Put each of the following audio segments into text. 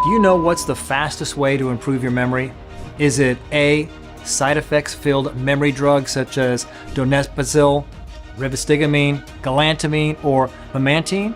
Do you know what's the fastest way to improve your memory? Is it A, side effects-filled memory drugs such as donepezil, rivastigmine, galantamine, or memantine?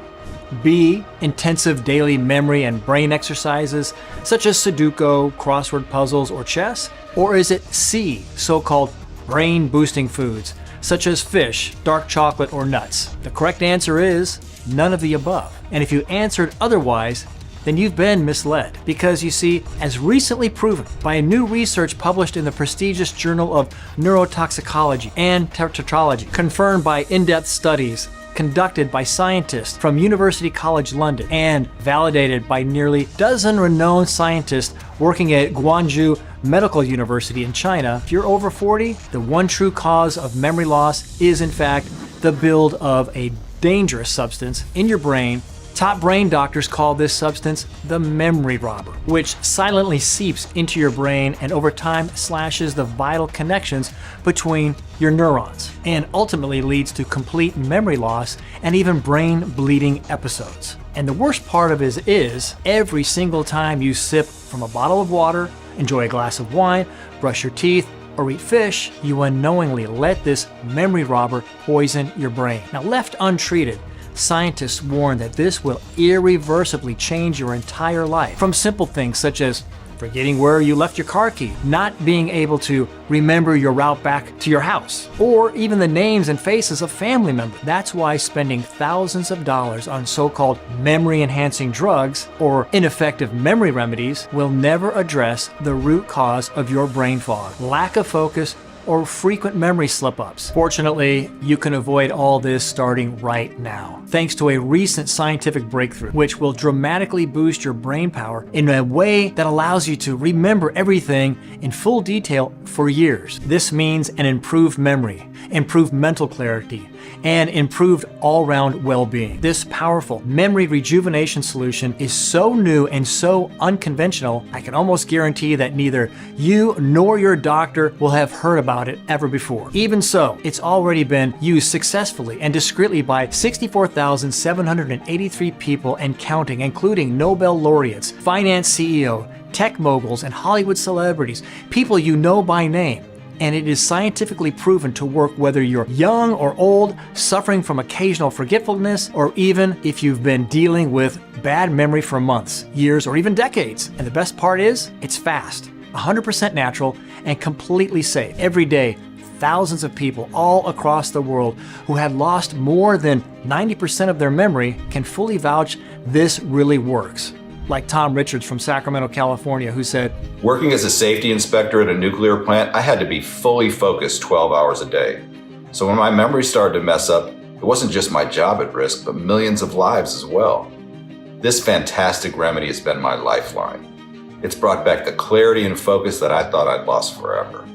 B, intensive daily memory and brain exercises such as Sudoku, crossword puzzles, or chess? Or is it C, so-called brain-boosting foods such as fish, dark chocolate, or nuts? The correct answer is none of the above. And if you answered otherwise, then you've been misled. Because you see, as recently proven by a new research published in the prestigious Journal of Neurotoxicology and Teratology, confirmed by in-depth studies conducted by scientists from University College London and validated by nearly a dozen renowned scientists working at Guangzhou Medical University in China, if you're over 40, the one true cause of memory loss is in fact the build of a dangerous substance in your brain. Top brain doctors call this substance the memory robber, which silently seeps into your brain and over time slashes the vital connections between your neurons and ultimately leads to complete memory loss and even brain bleeding episodes. And the worst part of it is every single time you sip from a bottle of water, enjoy a glass of wine, brush your teeth, or eat fish, you unknowingly let this memory robber poison your brain. Now, left untreated, scientists warn that this will irreversibly change your entire life, from simple things such as forgetting where you left your car key, not being able to remember your route back to your house, or even the names and faces of family members. That's why spending thousands of dollars on so-called memory-enhancing drugs or ineffective memory remedies will never address the root cause of your brain fog, lack of focus, or frequent memory slip-ups. Fortunately, you can avoid all this starting right now, thanks to a recent scientific breakthrough, which will dramatically boost your brain power in a way that allows you to remember everything in full detail for years. This means an improved memory, improved mental clarity, and improved all-round well-being. This powerful memory rejuvenation solution is so new and so unconventional, I can almost guarantee that neither you nor your doctor will have heard about it ever before. Even so, it's already been used successfully and discreetly by 64,783 people and counting, including Nobel laureates, finance CEO, tech moguls, and Hollywood celebrities, people you know by name. And it is scientifically proven to work whether you're young or old, suffering from occasional forgetfulness, or even if you've been dealing with bad memory for months, years, or even decades. And the best part is, it's fast, 100% natural, and completely safe. Every day, thousands of people all across the world who had lost more than 90% of their memory can fully vouch this really works. Like Tom Richards from Sacramento, California, who said, "Working as a safety inspector at a nuclear plant, I had to be fully focused 12 hours a day. So when my memory started to mess up, it wasn't just my job at risk, but millions of lives as well. This fantastic remedy has been my lifeline. It's brought back the clarity and focus that I thought I'd lost forever."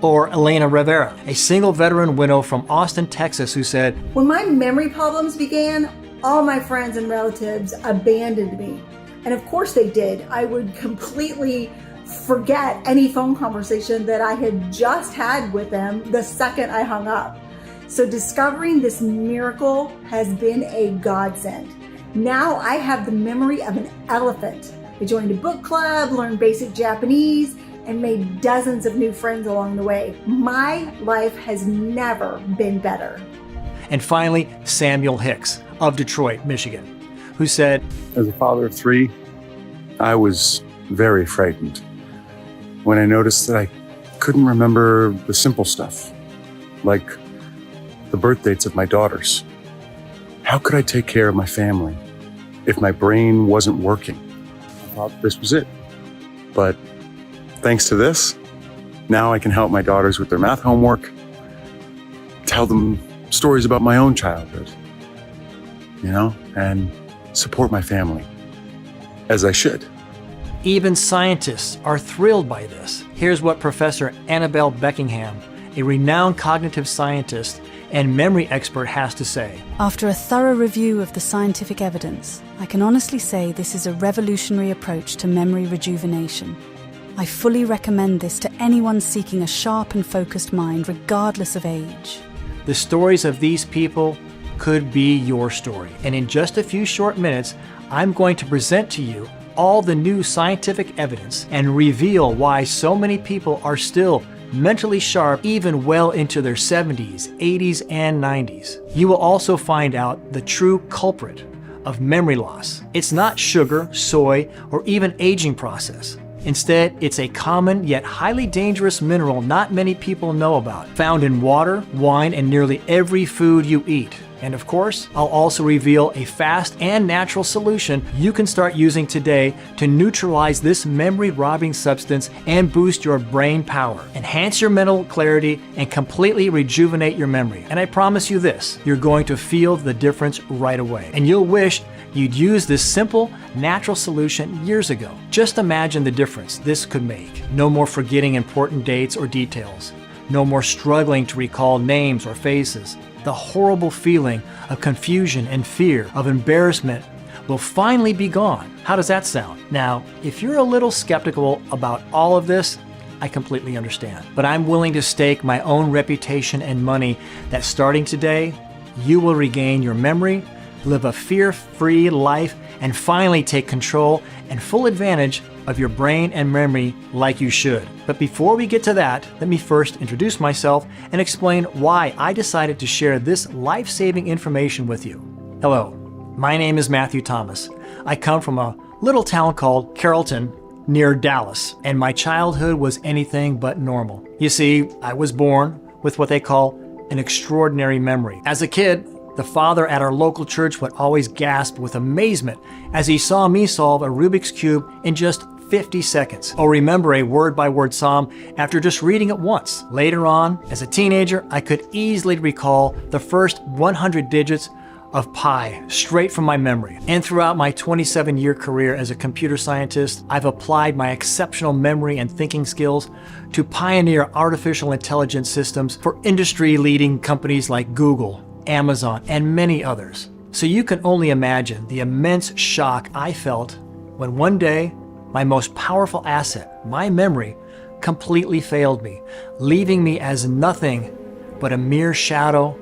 Or Elena Rivera, a single veteran widow from Austin, Texas, who said, "When my memory problems began, all my friends and relatives abandoned me. And of course they did. I would completely forget any phone conversation that I had just had with them the second I hung up. So discovering this miracle has been a godsend. Now I have the memory of an elephant. I joined a book club, learned basic Japanese, and made dozens of new friends along the way. My life has never been better." And finally, Samuel Hicks of Detroit, Michigan, who said, "As a father of three, I was very frightened when I noticed that I couldn't remember the simple stuff, like the birth dates of my daughters. How could I take care of my family if my brain wasn't working? I thought this was it. But thanks to this, now I can help my daughters with their math homework, tell them stories about my own childhood, and support my family, as I should." Even scientists are thrilled by this. Here's what Professor Annabelle Beckingham, a renowned cognitive scientist and memory expert, has to say. "After a thorough review of the scientific evidence, I can honestly say this is a revolutionary approach to memory rejuvenation. I fully recommend this to anyone seeking a sharp and focused mind, regardless of age." The stories of these people could be your story. And in just a few short minutes, I'm going to present to you all the new scientific evidence and reveal why so many people are still mentally sharp even well into their 70s, 80s, and 90s. You will also find out the true culprit of memory loss. It's not sugar, soy, or even aging process. Instead, it's a common yet highly dangerous mineral not many people know about, found in water, wine, and nearly every food you eat. And of course, I'll also reveal a fast and natural solution you can start using today to neutralize this memory-robbing substance and boost your brain power, enhance your mental clarity, and completely rejuvenate your memory. And I promise you this, you're going to feel the difference right away. And you'll wish you'd used this simple, natural solution years ago. Just imagine the difference this could make. No more forgetting important dates or details. No more struggling to recall names or faces. The horrible feeling of confusion and fear, of embarrassment, will finally be gone. How does that sound? Now, if you're a little skeptical about all of this, I completely understand. But I'm willing to stake my own reputation and money that starting today, you will regain your memory, live a fear-free life, and finally take control and full advantage of your brain and memory like you should. But before we get to that, let me first introduce myself and explain why I decided to share this life-saving information with you. Hello, my name is Matthew Thomas. I come from a little town called Carrollton near Dallas, and my childhood was anything but normal. You see, I was born with what they call an extraordinary memory. As a kid, the father at our local church would always gasp with amazement as he saw me solve a Rubik's Cube in just 50 seconds, or remember a word-by-word psalm after just reading it once. Later on, as a teenager, I could easily recall the first 100 digits of pi straight from my memory. And throughout my 27-year career as a computer scientist, I've applied my exceptional memory and thinking skills to pioneer artificial intelligence systems for industry-leading companies like Google, Amazon, and many others. So you can only imagine the immense shock I felt when one day my most powerful asset, my memory, completely failed me, leaving me as nothing but a mere shadow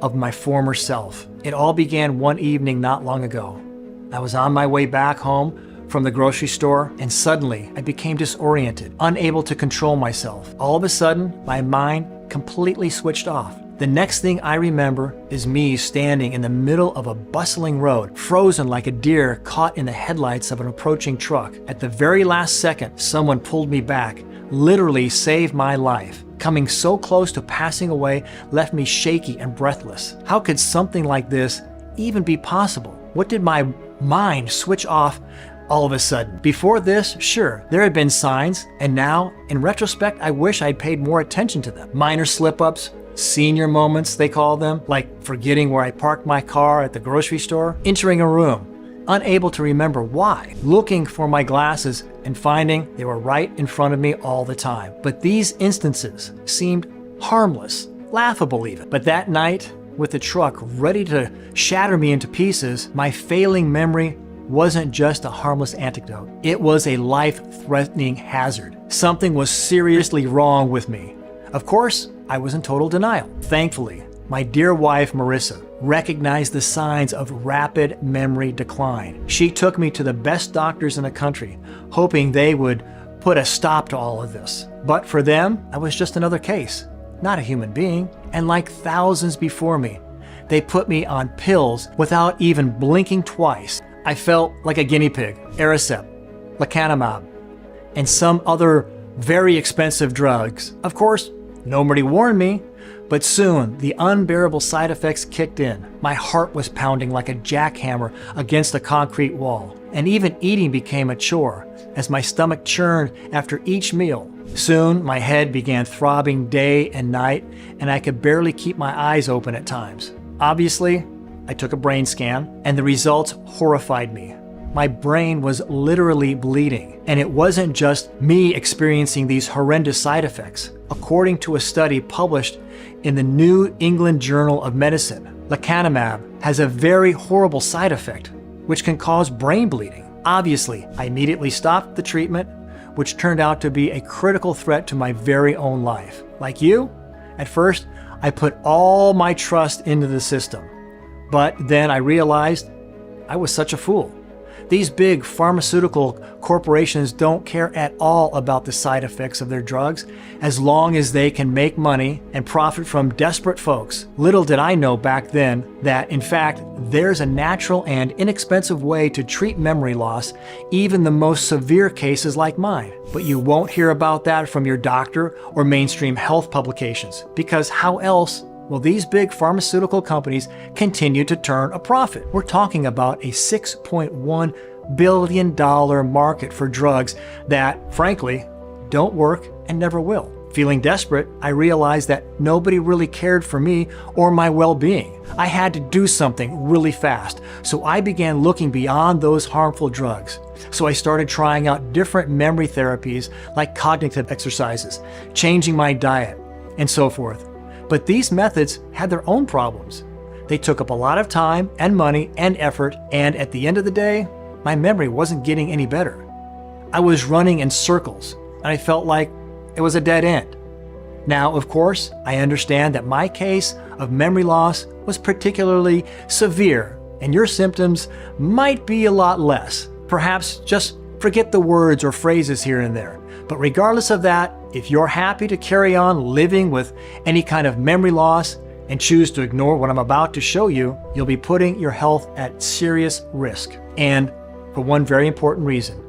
of my former self. It all began one evening not long ago. I was on my way back home from the grocery store, and suddenly I became disoriented, unable to control myself. All of a sudden, my mind completely switched off. The next thing I remember is me standing in the middle of a bustling road, frozen like a deer caught in the headlights of an approaching truck. At the very last second, someone pulled me back, literally saved my life. Coming so close to passing away left me shaky and breathless. How could something like this even be possible? What did my mind switch off all of a sudden? Before this, sure, there had been signs, and now, in retrospect, I wish I'd paid more attention to them. Minor slip-ups, senior moments, they call them, like forgetting where I parked my car at the grocery store, entering a room, unable to remember why, looking for my glasses and finding they were right in front of me all the time. But these instances seemed harmless, laughable even. But that night, with the truck ready to shatter me into pieces, my failing memory wasn't just a harmless anecdote. It was a life-threatening hazard. Something was seriously wrong with me. Of course, I was in total denial. Thankfully, my dear wife, Marissa, recognized the signs of rapid memory decline. She took me to the best doctors in the country, hoping they would put a stop to all of this. But for them, I was just another case, not a human being. And like thousands before me, they put me on pills without even blinking twice. I felt like a guinea pig, Aricept, lecanemab, and some other very expensive drugs. Of course, nobody warned me, but soon the unbearable side effects kicked in. My heart was pounding like a jackhammer against a concrete wall, and even eating became a chore as my stomach churned after each meal. Soon my head began throbbing day and night, and I could barely keep my eyes open at times. Obviously, I took a brain scan, and the results horrified me. My brain was literally bleeding, and it wasn't just me experiencing these horrendous side effects. According to a study published in the New England Journal of Medicine, lecanemab has a very horrible side effect, which can cause brain bleeding. Obviously, I immediately stopped the treatment, which turned out to be a critical threat to my very own life. Like you, at first, I put all my trust into the system. But then I realized I was such a fool. These big pharmaceutical corporations don't care at all about the side effects of their drugs as long as they can make money and profit from desperate folks. Little did I know back then that, in fact, there's a natural and inexpensive way to treat memory loss, even the most severe cases like mine. But you won't hear about that from your doctor or mainstream health publications, because how else will these big pharmaceutical companies continue to turn a profit? We're talking about a $6.1 billion market for drugs that, frankly, don't work and never will. Feeling desperate, I realized that nobody really cared for me or my well-being. I had to do something really fast, so I began looking beyond those harmful drugs. So I started trying out different memory therapies like cognitive exercises, changing my diet, and so forth. But these methods had their own problems. They took up a lot of time and money and effort, and at the end of the day, my memory wasn't getting any better. I was running in circles, and I felt like it was a dead end. Now, of course, I understand that my case of memory loss was particularly severe, and your symptoms might be a lot less. Perhaps just forget the words or phrases here and there. But regardless of that, if you're happy to carry on living with any kind of memory loss and choose to ignore what I'm about to show you, you'll be putting your health at serious risk. And for one very important reason.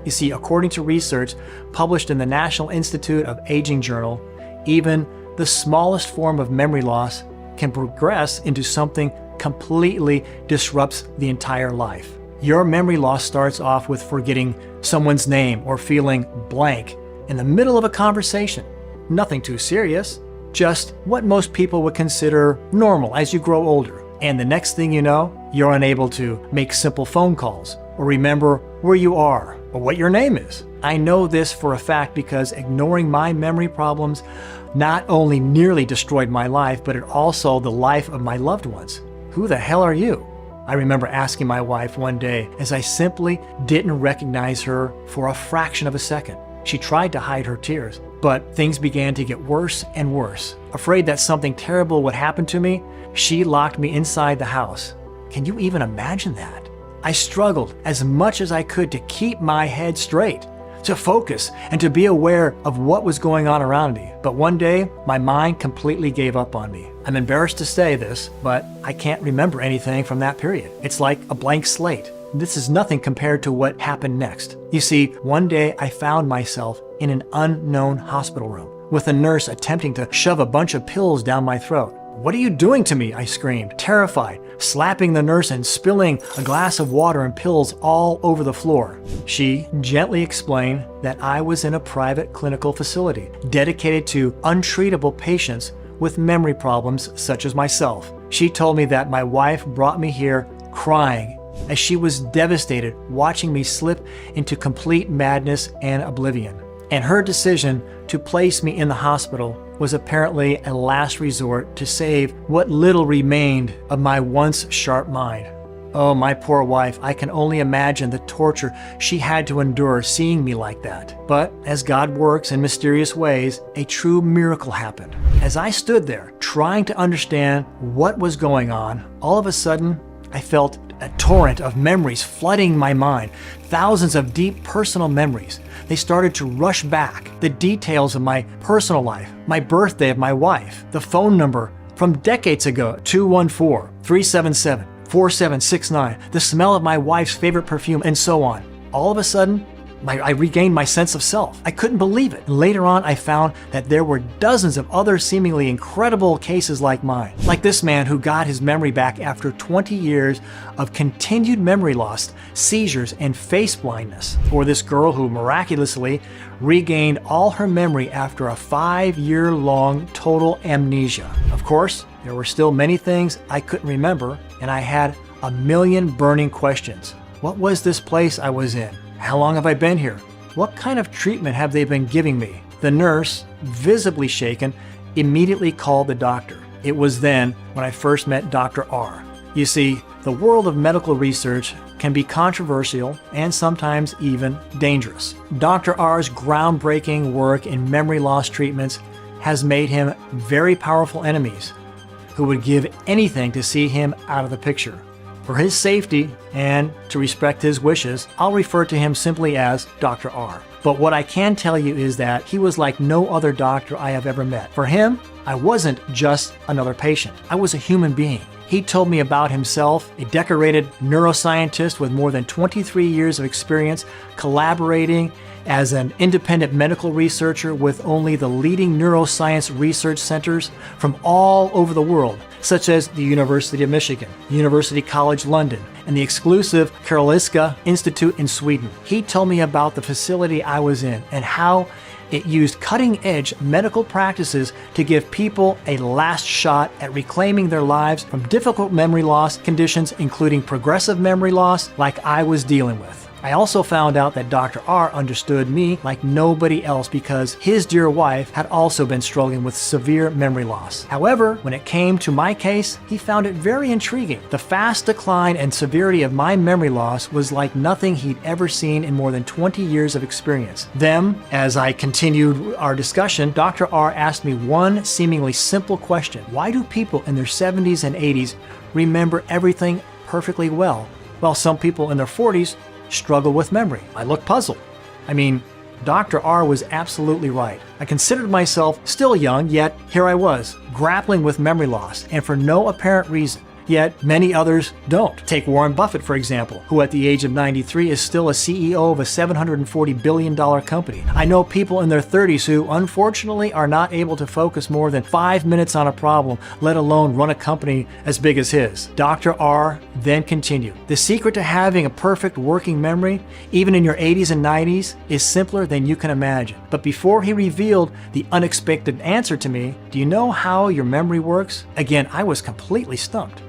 You see, according to research published in the National Institute of Aging Journal, even the smallest form of memory loss can progress into something completely disrupts the entire life. Your memory loss starts off with forgetting someone's name or feeling blank in the middle of a conversation. Nothing too serious, just what most people would consider normal as you grow older. And the next thing you know, you're unable to make simple phone calls or remember where you are or what your name is. I know this for a fact because ignoring my memory problems not only nearly destroyed my life, but it also the life of my loved ones. Who the hell are you? I remember asking my wife one day as I simply didn't recognize her for a fraction of a second. She tried to hide her tears, but things began to get worse and worse. Afraid that something terrible would happen to me, she locked me inside the house. Can you even imagine that? I struggled as much as I could to keep my head straight, to focus, and to be aware of what was going on around me. But one day, my mind completely gave up on me. I'm embarrassed to say this, but I can't remember anything from that period. It's like a blank slate. This is nothing compared to what happened next. You see, one day I found myself in an unknown hospital room with a nurse attempting to shove a bunch of pills down my throat. "What are you doing to me?" I screamed, terrified, slapping the nurse and spilling a glass of water and pills all over the floor. She gently explained that I was in a private clinical facility dedicated to untreatable patients with memory problems such as myself. She told me that my wife brought me here crying as she was devastated watching me slip into complete madness and oblivion. And her decision to place me in the hospital was apparently a last resort to save what little remained of my once sharp mind. Oh, my poor wife, I can only imagine the torture she had to endure seeing me like that. But as God works in mysterious ways, a true miracle happened. As I stood there trying to understand what was going on, all of a sudden, I felt a torrent of memories flooding my mind, thousands of deep personal memories. They started to rush back. The details of my personal life, my birthday of my wife, the phone number from decades ago, 214-377-4769, the smell of my wife's favorite perfume, and so on. All of a sudden, I regained my sense of self. I couldn't believe it. Later on, I found that there were dozens of other seemingly incredible cases like mine. Like this man who got his memory back after 20 years of continued memory loss, seizures, and face blindness. Or this girl who miraculously regained all her memory after a 5-year-long total amnesia. Of course, there were still many things I couldn't remember, and I had a million burning questions. What was this place I was in? How long have I been here? What kind of treatment have they been giving me? The nurse, visibly shaken, immediately called the doctor. It was then when I first met Dr. R. You see, the world of medical research can be controversial and sometimes even dangerous. Dr. R's groundbreaking work in memory loss treatments has made him very powerful enemies who would give anything to see him out of the picture. For his safety and to respect his wishes, I'll refer to him simply as Dr. R. But what I can tell you is that he was like no other doctor I have ever met. For him, I wasn't just another patient. I was a human being. He told me about himself, a decorated neuroscientist with more than 23 years of experience collaborating as an independent medical researcher with only the leading neuroscience research centers from all over the world, such as the University of Michigan, University College London, and the exclusive Karolinska Institute in Sweden. He told me about the facility I was in and how it used cutting-edge medical practices to give people a last shot at reclaiming their lives from difficult memory loss conditions, including progressive memory loss like I was dealing with. I also found out that Dr. R understood me like nobody else because his dear wife had also been struggling with severe memory loss. However, when it came to my case, he found it very intriguing. The fast decline and severity of my memory loss was like nothing he'd ever seen in more than 20 years of experience. Then, as I continued our discussion, Dr. R asked me one seemingly simple question. Why do people in their 70s and 80s remember everything perfectly well, while some people in their 40s struggle with memory? I looked puzzled. I mean, Dr. R was absolutely right. I considered myself still young, yet here I was, grappling with memory loss, and for no apparent reason. Yet many others don't. Take Warren Buffett, for example, who at the age of 93 is still a CEO of a $740 billion company. I know people in their 30s who, unfortunately, are not able to focus more than 5 minutes on a problem, let alone run a company as big as his. Dr. R then continued, "The secret to having a perfect working memory, even in your 80s and 90s, is simpler than you can imagine." But before he revealed the unexpected answer to me, "Do you know how your memory works?" Again, I was completely stumped.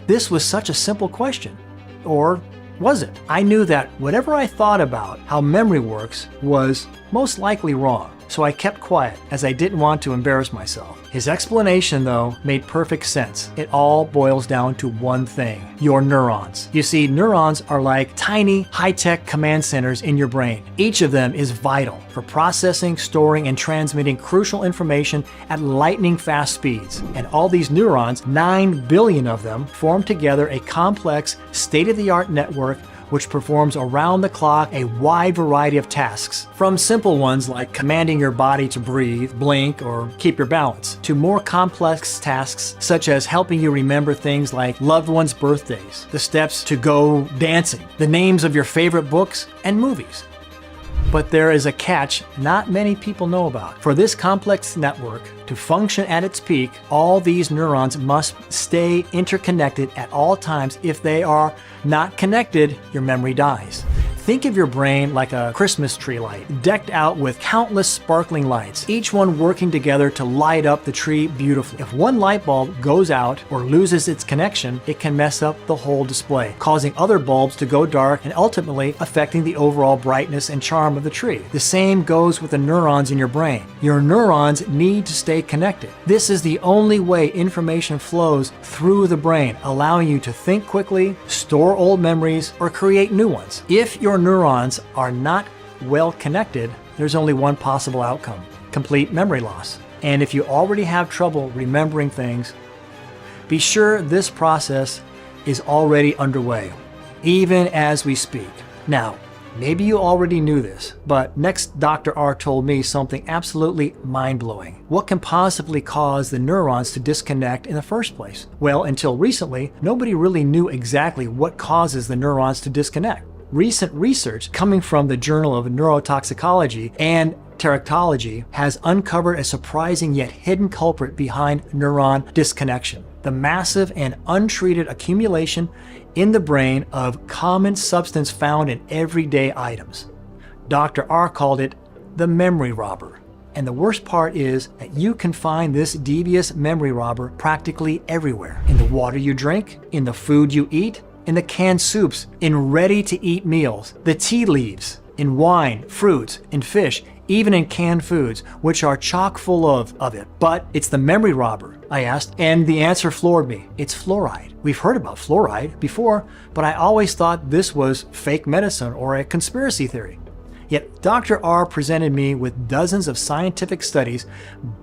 This was such a simple question. Or was it? I knew that whatever I thought about how memory works was most likely wrong, so I kept quiet as I didn't want to embarrass myself. His explanation, though, made perfect sense. It all boils down to one thing: your neurons. You see, neurons are like tiny, high-tech command centers in your brain. Each of them is vital for processing, storing, and transmitting crucial information at lightning-fast speeds. And all these neurons, 9 billion of them, form together a complex, state-of-the-art network which performs around the clock a wide variety of tasks, from simple ones like commanding your body to breathe, blink, or keep your balance, to more complex tasks such as helping you remember things like loved ones' birthdays, the steps to go dancing, the names of your favorite books and movies. But there is a catch not many people know about. For this complex network to function at its peak, all these neurons must stay interconnected at all times. If they are not connected, your memory dies. Think of your brain like a Christmas tree light, decked out with countless sparkling lights, each one working together to light up the tree beautifully. If one light bulb goes out or loses its connection, it can mess up the whole display, causing other bulbs to go dark and ultimately affecting the overall brightness and charm of the tree. The same goes with the neurons in your brain. Your neurons need to stay connected. This is the only way information flows through the brain, allowing you to think quickly, store old memories, or create new ones. If your neurons are not well connected, there's only one possible outcome: complete memory loss. And if you already have trouble remembering things, be sure this process is already underway, even as we speak. Now, maybe you already knew this, but next Dr. R told me something absolutely mind-blowing. What can possibly cause the neurons to disconnect in the first place? Well, until recently, nobody really knew exactly what causes the neurons to disconnect. Recent research coming from the Journal of Neurotoxicology and Teratology has uncovered a surprising yet hidden culprit behind neuron disconnection: the massive and untreated accumulation in the brain of common substance found in everyday items. Dr. R called it the memory robber. And the worst part is that you can find this devious memory robber practically everywhere: in the water you drink, in the food you eat, in the canned soups, in ready-to-eat meals, the tea leaves, in wine, fruits, in fish, even in canned foods, which are chock full of it. But it's the memory robber, I asked, and the answer floored me. It's fluoride. We've heard about fluoride before, but I always thought this was fake medicine or a conspiracy theory. Yet Dr. R presented me with dozens of scientific studies,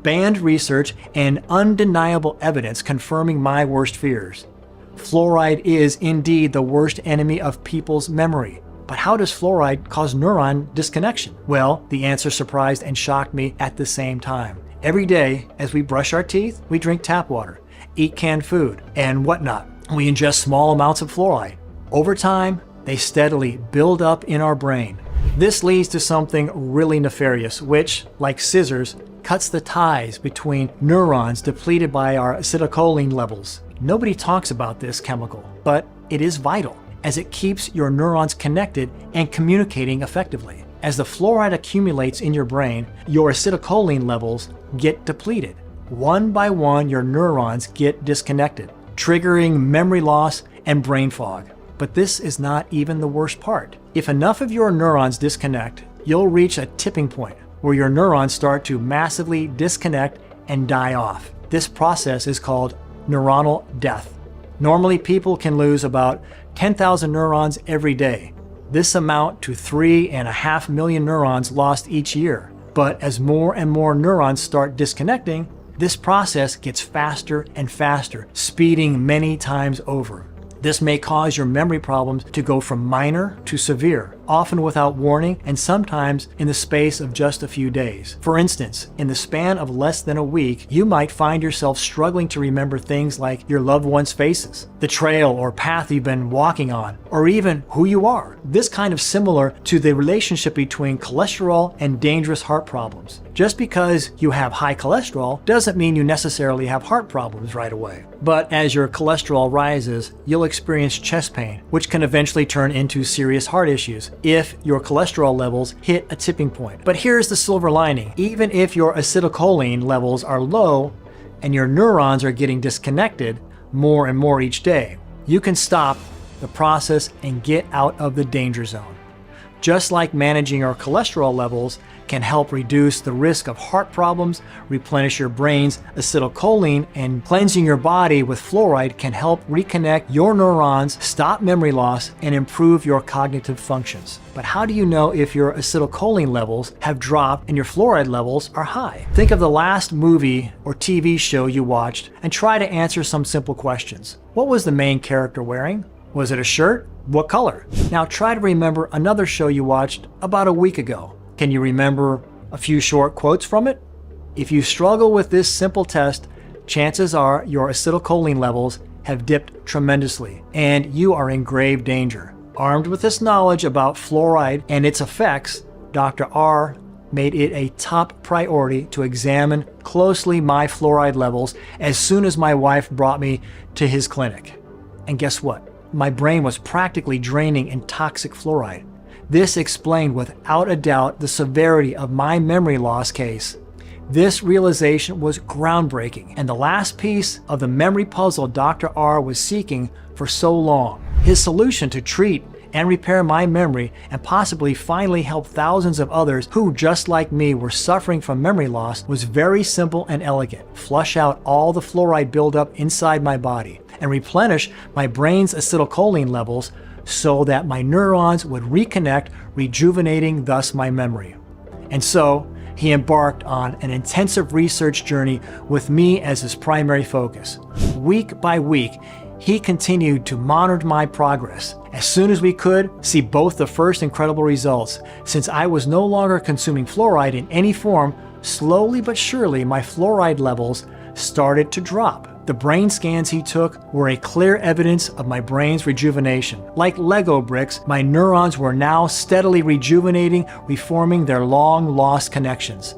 banned research, and undeniable evidence confirming my worst fears. Fluoride is indeed the worst enemy of people's memory. But how does fluoride cause neuron disconnection? Well, the answer surprised and shocked me at the same time. Every day, as we brush our teeth, we drink tap water, eat canned food, and whatnot. We ingest small amounts of fluoride. Over time, they steadily build up in our brain. This leads to something really nefarious, which, like scissors, cuts the ties between neurons depleted by our acetylcholine levels. Nobody talks about this chemical, but it is vital, as it keeps your neurons connected and communicating effectively. As the fluoride accumulates in your brain, your acetylcholine levels get depleted. One by one, your neurons get disconnected, triggering memory loss and brain fog. But this is not even the worst part. If enough of your neurons disconnect, you'll reach a tipping point where your neurons start to massively disconnect and die off. This process is called neuronal death. Normally, people can lose about 10,000 neurons every day. This amount to 3.5 million neurons lost each year. But as more and more neurons start disconnecting, this process gets faster and faster, speeding many times over. This may cause your memory problems to go from minor to severe, often without warning and sometimes in the space of just a few days. For instance, in the span of less than a week, you might find yourself struggling to remember things like your loved ones' faces, the trail or path you've been walking on, or even who you are. This kind of similar to the relationship between cholesterol and dangerous heart problems. Just because you have high cholesterol doesn't mean you necessarily have heart problems right away. But as your cholesterol rises, you'll experience chest pain, which can eventually turn into serious heart issues if your cholesterol levels hit a tipping point. But here's the silver lining. Even if your acetylcholine levels are low and your neurons are getting disconnected more and more each day, you can stop the process and get out of the danger zone. Just like managing your cholesterol levels can help reduce the risk of heart problems, replenish your brain's acetylcholine, and cleansing your body with fluoride can help reconnect your neurons, stop memory loss, and improve your cognitive functions. But how do you know if your acetylcholine levels have dropped and your fluoride levels are high? Think of the last movie or TV show you watched and try to answer some simple questions. What was the main character wearing? Was it a shirt? What color? Now try to remember another show you watched about a week ago. Can you remember a few short quotes from it? If you struggle with this simple test, chances are your acetylcholine levels have dipped tremendously and you are in grave danger. Armed with this knowledge about fluoride and its effects, Dr. R made it a top priority to examine closely my fluoride levels as soon as my wife brought me to his clinic. And guess what? My brain was practically draining in toxic fluoride. This explained without a doubt the severity of my memory loss case. This realization was groundbreaking and the last piece of the memory puzzle Dr. R was seeking for so long. His solution to treat and repair my memory and possibly finally help thousands of others who, just like me, were suffering from memory loss was very simple and elegant. Flush out all the fluoride buildup inside my body and replenish my brain's acetylcholine levels so that my neurons would reconnect, rejuvenating thus my memory. And so, he embarked on an intensive research journey with me as his primary focus. Week by week, he continued to monitor my progress. As soon as we could, see both the first incredible results. Since I was no longer consuming fluoride in any form, slowly but surely my fluoride levels started to drop. The brain scans he took were a clear evidence of my brain's rejuvenation. Like Lego bricks, my neurons were now steadily rejuvenating, reforming their long-lost connections.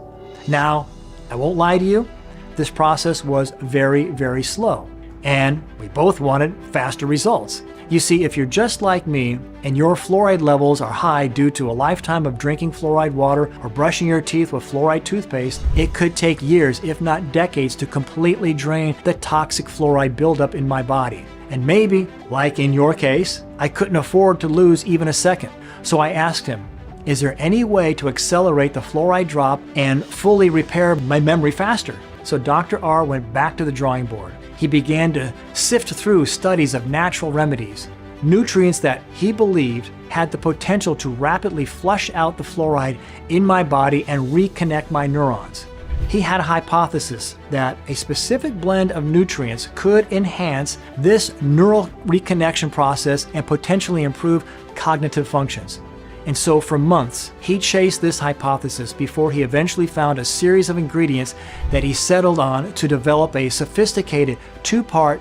Now, I won't lie to you, this process was very, very slow, and we both wanted faster results. You see, if you're just like me and your fluoride levels are high due to a lifetime of drinking fluoride water or brushing your teeth with fluoride toothpaste, it could take years, if not decades, to completely drain the toxic fluoride buildup in my body. And maybe, like in your case, I couldn't afford to lose even a second. So I asked him, is there any way to accelerate the fluoride drop and fully repair my memory faster? So Dr. R went back to the drawing board. He began to sift through studies of natural remedies, nutrients that he believed had the potential to rapidly flush out the fluoride in my body and reconnect my neurons. He had a hypothesis that a specific blend of nutrients could enhance this neural reconnection process and potentially improve cognitive functions. And so for months, he chased this hypothesis before he eventually found a series of ingredients that he settled on to develop a sophisticated two-part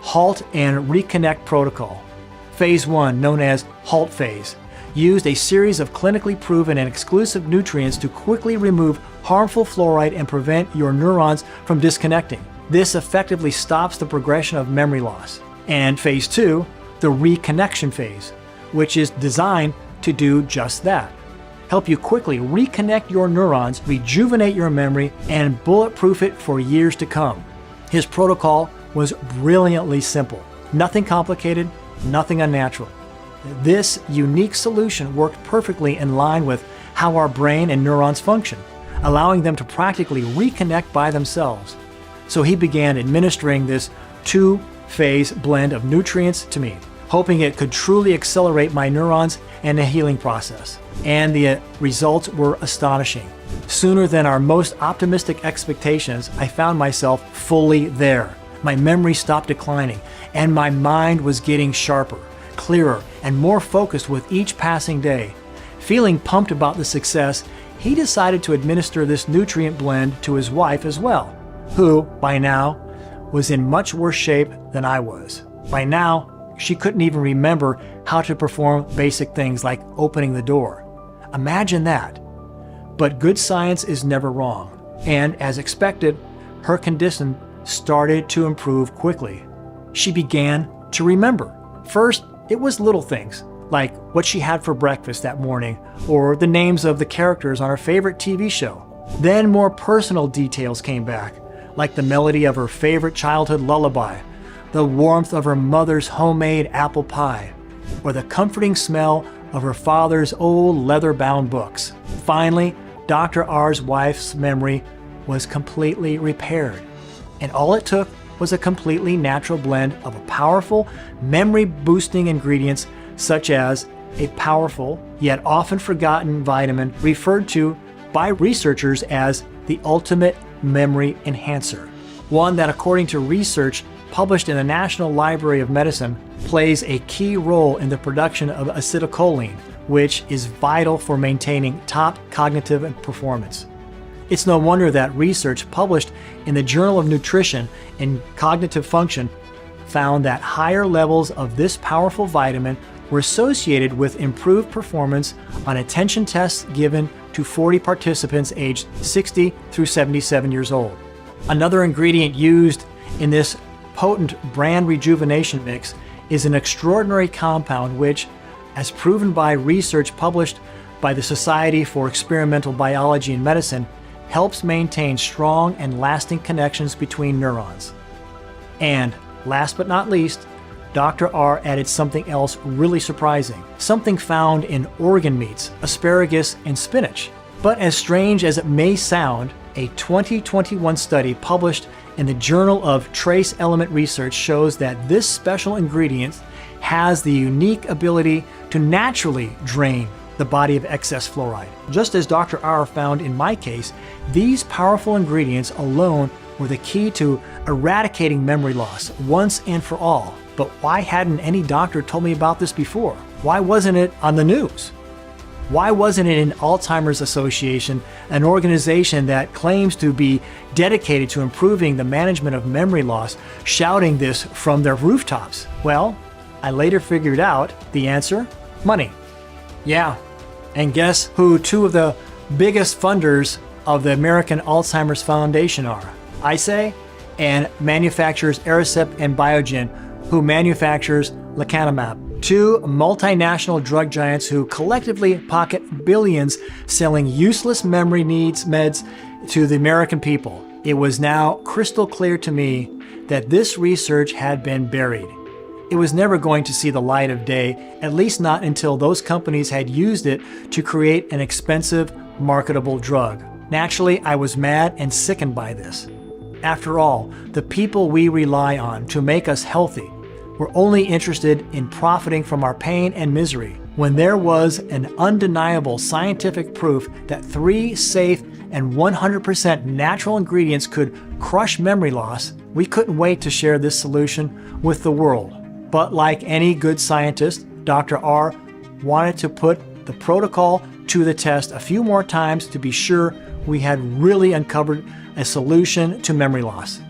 halt and reconnect protocol. Phase 1, known as halt phase, used a series of clinically proven and exclusive nutrients to quickly remove harmful fluoride and prevent your neurons from disconnecting. This effectively stops the progression of memory loss. And Phase 2, the reconnection phase, which is designed to do just that. Help you quickly reconnect your neurons, rejuvenate your memory, and bulletproof it for years to come. His protocol was brilliantly simple. Nothing complicated, nothing unnatural. This unique solution worked perfectly in line with how our brain and neurons function, allowing them to practically reconnect by themselves. So he began administering this two-phase blend of nutrients to me, hoping it could truly accelerate my neurons and the healing process. And the results were astonishing. Sooner than our most optimistic expectations, I found myself fully there. My memory stopped declining, and my mind was getting sharper, clearer, and more focused with each passing day. Feeling pumped about the success, he decided to administer this nutrient blend to his wife as well, who, by now, was in much worse shape than I was. By now, she couldn't even remember how to perform basic things like opening the door. Imagine that. But good science is never wrong, and as expected, her condition started to improve quickly. She began to remember. First, it was little things, like what she had for breakfast that morning, or the names of the characters on her favorite TV show. Then more personal details came back, like the melody of her favorite childhood lullaby, the warmth of her mother's homemade apple pie, or the comforting smell of her father's old leather-bound books. Finally, Dr. R's wife's memory was completely repaired, and all it took was a completely natural blend of a powerful, memory-boosting ingredients such as a powerful, yet often forgotten vitamin referred to by researchers as the ultimate memory enhancer. One that, according to research published in the National Library of Medicine, plays a key role in the production of acetylcholine, which is vital for maintaining top cognitive performance. It's no wonder that research published in the Journal of Nutrition and Cognitive Function found that higher levels of this powerful vitamin were associated with improved performance on attention tests given to 40 participants aged 60 through 77 years old. Another ingredient used in this potent brand rejuvenation mix is an extraordinary compound which, as proven by research published by the Society for Experimental Biology and Medicine, helps maintain strong and lasting connections between neurons. And last but not least, Dr. R added something else really surprising, something found in organ meats, asparagus, and spinach. But as strange as it may sound, a 2021 study published in the Journal of Trace Element Research shows that this special ingredient has the unique ability to naturally drain the body of excess fluoride. Just as Dr. R found in my case, these powerful ingredients alone were the key to eradicating memory loss once and for all. But why hadn't any doctor told me about this before? Why wasn't it on the news? Why wasn't it in Alzheimer's Association, an organization that claims to be dedicated to improving the management of memory loss, shouting this from their rooftops? Well, I later figured out the answer: money. Yeah, and guess who two of the biggest funders of the American Alzheimer's Foundation are? I say, and manufacturers Aricept and Biogen, who manufactures lecanemab. Two multinational drug giants who collectively pocket billions selling useless memory needs meds to the American people. It was now crystal clear to me that this research had been buried. It was never going to see the light of day, at least not until those companies had used it to create an expensive, marketable drug. Naturally, I was mad and sickened by this. After all, the people we rely on to make us healthy were only interested in profiting from our pain and misery. when there was an undeniable scientific proof that 3 safe and 100% natural ingredients could crush memory loss, we couldn't wait to share this solution with the world. But like any good scientist, Dr. R wanted to put the protocol to the test a few more times to be sure we had really uncovered a solution to memory loss.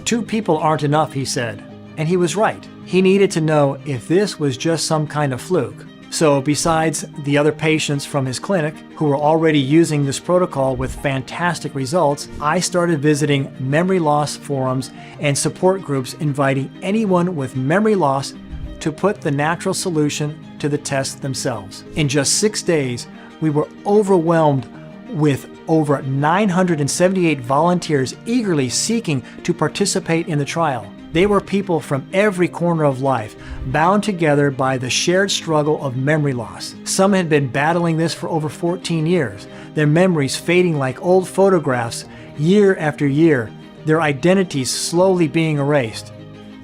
2 people aren't enough, he said, and he was right. He needed to know if this was just some kind of fluke. So besides the other patients from his clinic who were already using this protocol with fantastic results, I started visiting memory loss forums and support groups inviting anyone with memory loss to put the natural solution to the test themselves. In just 6 days, we were overwhelmed with over 978 volunteers eagerly seeking to participate in the trial. They were people from every corner of life, bound together by the shared struggle of memory loss. Some had been battling this for over 14 years, their memories fading like old photographs year after year, their identities slowly being erased.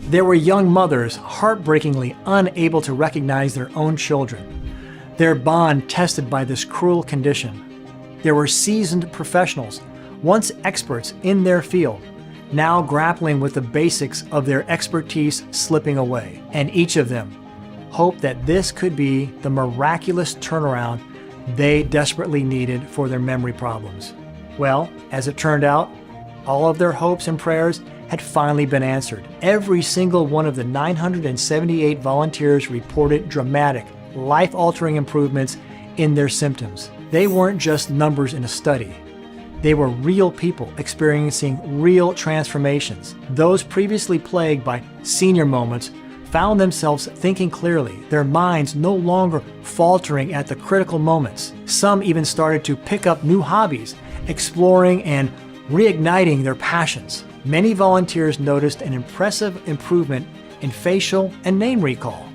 There were young mothers heartbreakingly unable to recognize their own children, their bond tested by this cruel condition. There were seasoned professionals, once experts in their field, now grappling with the basics of their expertise slipping away. And each of them hoped that this could be the miraculous turnaround they desperately needed for their memory problems. Well, as it turned out, all of their hopes and prayers had finally been answered. Every single one of the 978 volunteers reported dramatic, life-altering improvements in their symptoms. They weren't just numbers in a study. They were real people experiencing real transformations. Those previously plagued by senior moments found themselves thinking clearly, their minds no longer faltering at the critical moments. Some even started to pick up new hobbies, exploring and reigniting their passions. Many volunteers noticed an impressive improvement in facial and name recall,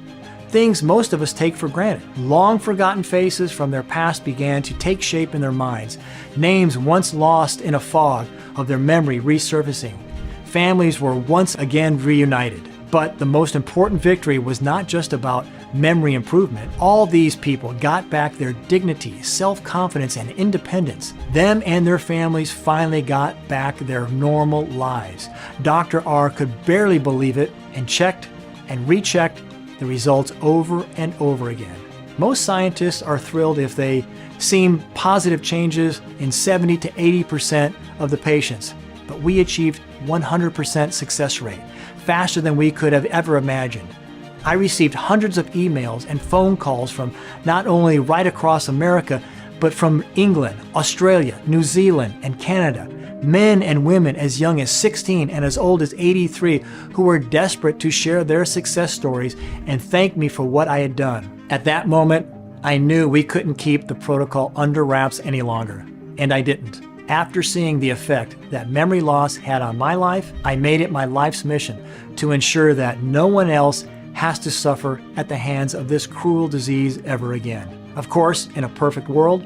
things most of us take for granted. Long forgotten faces from their past began to take shape in their minds, names once lost in a fog of their memory resurfacing. Families were once again reunited. But the most important victory was not just about memory improvement. All these people got back their dignity, self-confidence, and independence. Them and their families finally got back their normal lives. Dr. R could barely believe it and checked and rechecked the results over and over again. Most scientists are thrilled if they see positive changes in 70 to 80% of the patients, but we achieved 100% success rate, faster than we could have ever imagined. I received hundreds of emails and phone calls from not only right across America, but from England, Australia, New Zealand, and Canada. Men and women as young as 16 and as old as 83 who were desperate to share their success stories and thank me for what I had done. At that moment, I knew we couldn't keep the protocol under wraps any longer, and I didn't. After seeing the effect that memory loss had on my life, I made it my life's mission to ensure that no one else has to suffer at the hands of this cruel disease ever again. Of course, in a perfect world,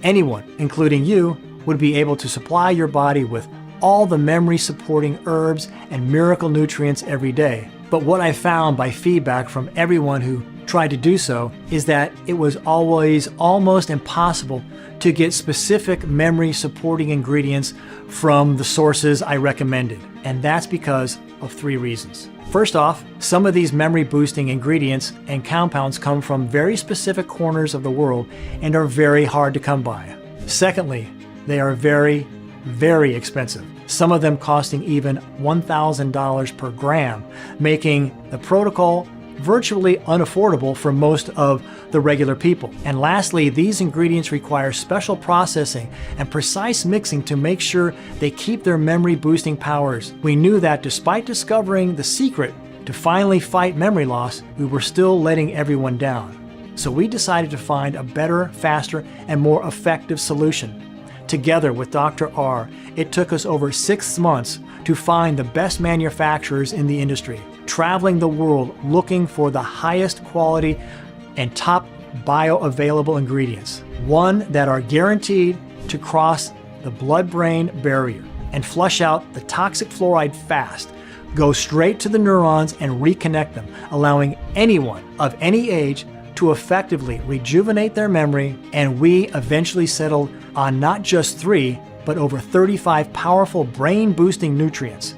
anyone, including you, would be able to supply your body with all the memory-supporting herbs and miracle nutrients every day. But what I found by feedback from everyone who tried to do so is that it was always almost impossible to get specific memory-supporting ingredients from the sources I recommended. And that's because of 3 reasons. First off, some of these memory-boosting ingredients and compounds come from very specific corners of the world and are very hard to come by. Secondly, they are very, very expensive, some of them costing even $1,000 per gram, making the protocol virtually unaffordable for most of the regular people. And lastly, these ingredients require special processing and precise mixing to make sure they keep their memory-boosting powers. We knew that despite discovering the secret to finally fight memory loss, we were still letting everyone down. So we decided to find a better, faster, and more effective solution. Together with Dr. R, it took us over 6 months to find the best manufacturers in the industry, traveling the world looking for the highest quality and top bioavailable ingredients, one that are guaranteed to cross the blood-brain barrier and flush out the toxic fluoride fast, go straight to the neurons and reconnect them, allowing anyone of any age to effectively rejuvenate their memory, and we eventually settled on not just 3, but over 35 powerful brain-boosting nutrients.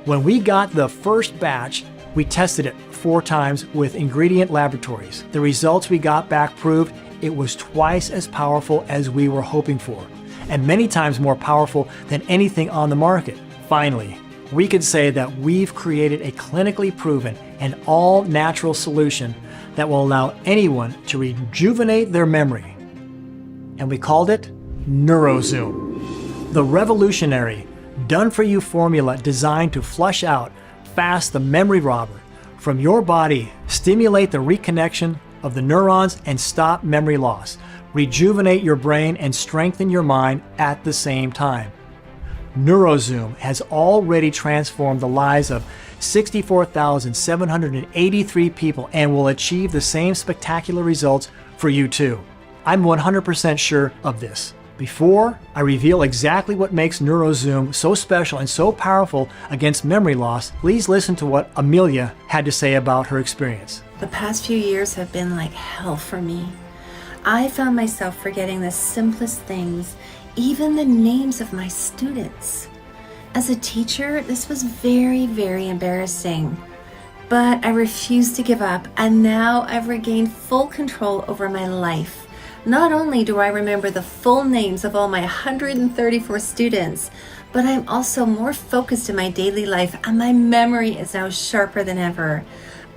When we got the first batch, we tested it 4 times with ingredient laboratories. The results we got back proved it was twice as powerful as we were hoping for, and many times more powerful than anything on the market. Finally, we could say that we've created a clinically proven and all-natural solution that will allow anyone to rejuvenate their memory. And we called it NeuroZoom. The revolutionary, done-for-you formula designed to flush out fast the memory robber from your body, stimulate the reconnection of the neurons and stop memory loss, rejuvenate your brain and strengthen your mind at the same time. NeuroZoom has already transformed the lives of 64,783 people and will achieve the same spectacular results for you too. I'm 100% sure of this. Before I reveal exactly what makes NeuroZoom so special and so powerful against memory loss, please listen to what Amelia had to say about her experience. The past few years have been like hell for me. I found myself forgetting the simplest things, even the names of my students. As a teacher, this was very, very embarrassing. But I refused to give up, and now I've regained full control over my life. Not only do I remember the full names of all my 134 students, but I'm also more focused in my daily life, and my memory is now sharper than ever.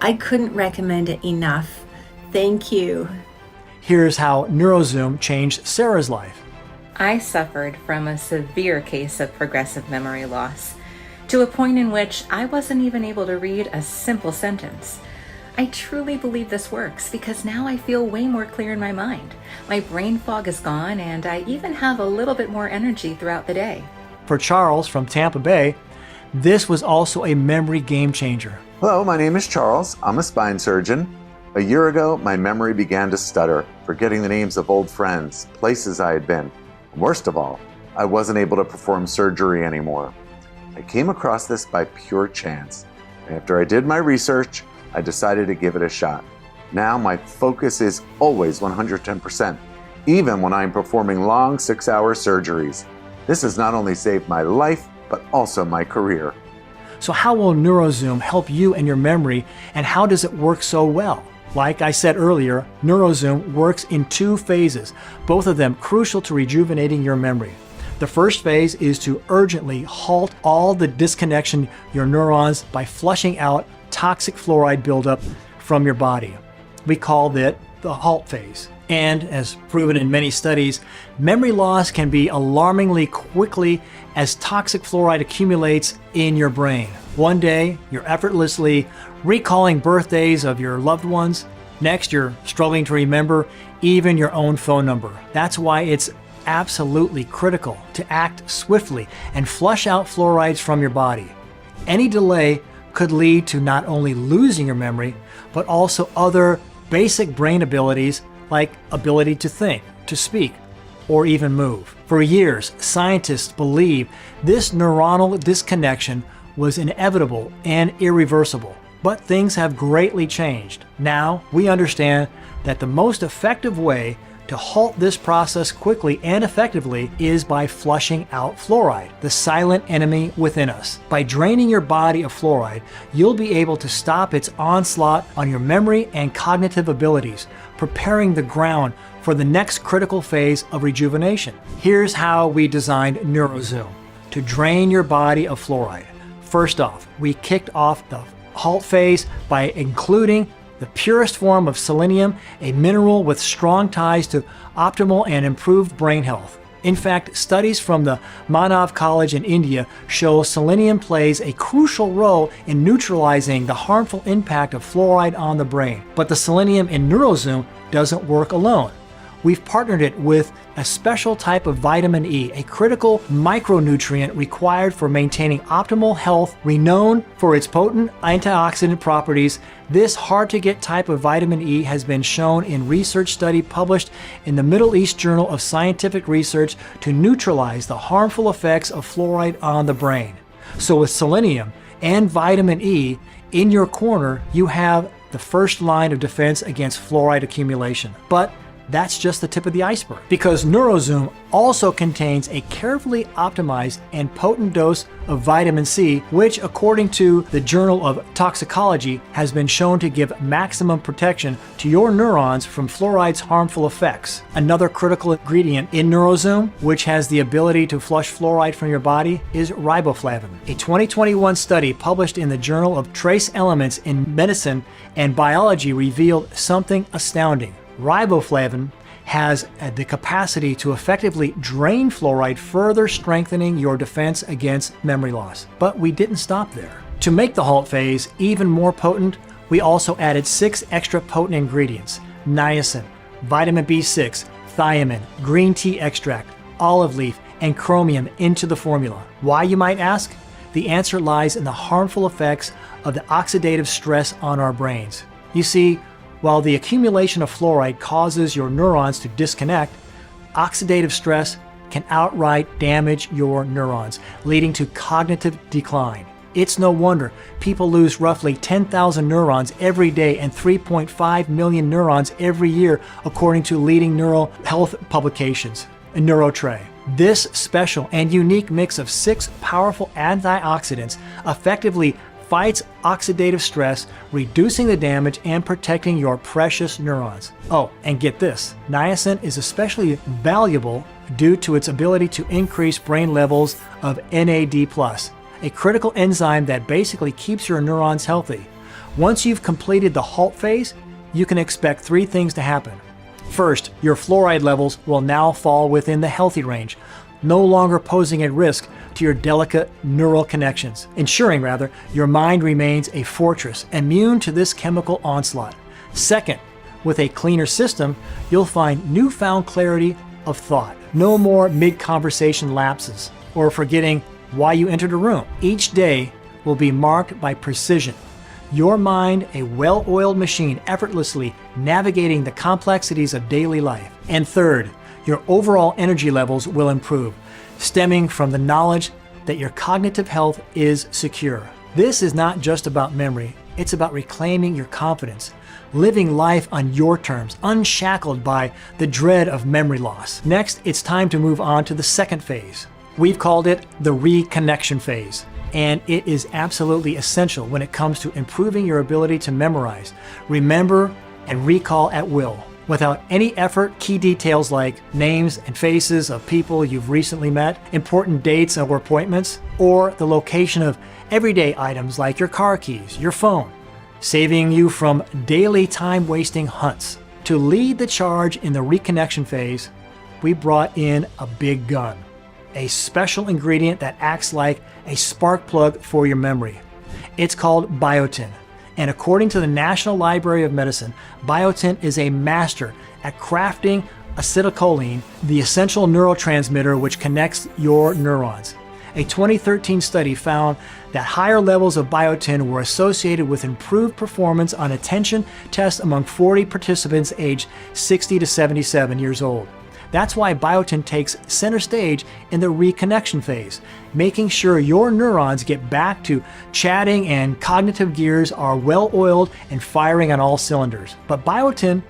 I couldn't recommend it enough. Thank you. Here's how NeuroZoom changed Sarah's life. I suffered from a severe case of progressive memory loss, to a point in which I wasn't even able to read a simple sentence. I truly believe this works because now I feel way more clear in my mind. My brain fog is gone, and I even have a little bit more energy throughout the day. For Charles from Tampa Bay, this was also a memory game changer. Hello, my name is Charles. I'm a spine surgeon. A year ago, my memory began to stutter, forgetting the names of old friends, places I had been. Worst of all, I wasn't able to perform surgery anymore. I came across this by pure chance. After I did my research, I decided to give it a shot. Now my focus is always 110%, even when I'm performing long 6-hour surgeries. This has not only saved my life, but also my career. So how will NeuroZoom help you and your memory, and how does it work so well? Like I said earlier, NeuroZoom works in 2 phases, both of them crucial to rejuvenating your memory. The first phase is to urgently halt all the disconnection your neurons by flushing out toxic fluoride buildup from your body. We call it the halt phase. And as proven in many studies, memory loss can be alarmingly quickly as toxic fluoride accumulates in your brain. One day, you're effortlessly recalling birthdays of your loved ones. Next, you're struggling to remember even your own phone number. That's why it's absolutely critical to act swiftly and flush out fluorides from your body. Any delay could lead to not only losing your memory, but also other basic brain abilities like ability to think, to speak, or even move. For years, scientists believed this neuronal disconnection was inevitable and irreversible. But things have greatly changed. Now, we understand that the most effective way to halt this process quickly and effectively is by flushing out fluoride, the silent enemy within us. By draining your body of fluoride, you'll be able to stop its onslaught on your memory and cognitive abilities, preparing the ground for the next critical phase of rejuvenation. Here's how we designed NeuroZoom to drain your body of fluoride. First off, we kicked off the halt phase by including the purest form of selenium, a mineral with strong ties to optimal and improved brain health. In fact, studies from the Manav College in India show selenium plays a crucial role in neutralizing the harmful impact of fluoride on the brain. But the selenium in NeuroZoom doesn't work alone. We've partnered it with a special type of vitamin E, a critical micronutrient required for maintaining optimal health, renowned for its potent antioxidant properties. This hard-to-get type of vitamin E has been shown in research study published in the Middle East Journal of Scientific Research to neutralize the harmful effects of fluoride on the brain. So with selenium and vitamin E in your corner, you have the first line of defense against fluoride accumulation. But that's just the tip of the iceberg, because NeuroZoom also contains a carefully optimized and potent dose of vitamin C, which, according to the Journal of Toxicology, has been shown to give maximum protection to your neurons from fluoride's harmful effects. Another critical ingredient in NeuroZoom, which has the ability to flush fluoride from your body, is riboflavin. A 2021 study published in the Journal of Trace Elements in Medicine and Biology revealed something astounding. Riboflavin has the capacity to effectively drain fluoride, further strengthening your defense against memory loss. But we didn't stop there. To make the halt phase even more potent, we also added 6 extra potent ingredients: niacin, vitamin B6, thiamine, green tea extract, olive leaf, and chromium into the formula. Why, you might ask? The answer lies in the harmful effects of the oxidative stress on our brains. You see, while the accumulation of fluoride causes your neurons to disconnect, oxidative stress can outright damage your neurons, leading to cognitive decline. It's no wonder people lose roughly 10,000 neurons every day and 3.5 million neurons every year, according to leading neural health publications, NeuroTray. This special and unique mix of 6 powerful antioxidants effectively fights oxidative stress, reducing the damage and protecting your precious neurons. Oh, and get this, niacin is especially valuable due to its ability to increase brain levels of NAD+, a critical enzyme that basically keeps your neurons healthy. Once you've completed the halt phase, you can expect 3 things to happen. First, your fluoride levels will now fall within the healthy range, no longer posing a risk to your delicate neural connections, ensuring your mind remains a fortress immune to this chemical onslaught. Second, with a cleaner system, you'll find newfound clarity of thought. No more mid-conversation lapses or forgetting why you entered a room. Each day will be marked by precision. Your mind, a well-oiled machine, effortlessly navigating the complexities of daily life. And third, your overall energy levels will improve, stemming from the knowledge that your cognitive health is secure. This is not just about memory, it's about reclaiming your confidence, living life on your terms, unshackled by the dread of memory loss. Next, it's time to move on to the second phase. We've called it the reconnection phase, and it is absolutely essential when it comes to improving your ability to memorize, remember, and recall at will. Without any effort, key details like names and faces of people you've recently met, important dates or appointments, or the location of everyday items like your car keys, your phone, saving you from daily time-wasting hunts. To lead the charge in the reconnection phase, we brought in a big gun, a special ingredient that acts like a spark plug for your memory. It's called biotin. And according to the National Library of Medicine, biotin is a master at crafting acetylcholine, the essential neurotransmitter which connects your neurons. A 2013 study found that higher levels of biotin were associated with improved performance on attention tests among 40 participants aged 60 to 77 years old. That's why biotin takes center stage in the reconnection phase, making sure your neurons get back to chatting and cognitive gears are well oiled and firing on all cylinders. But biotin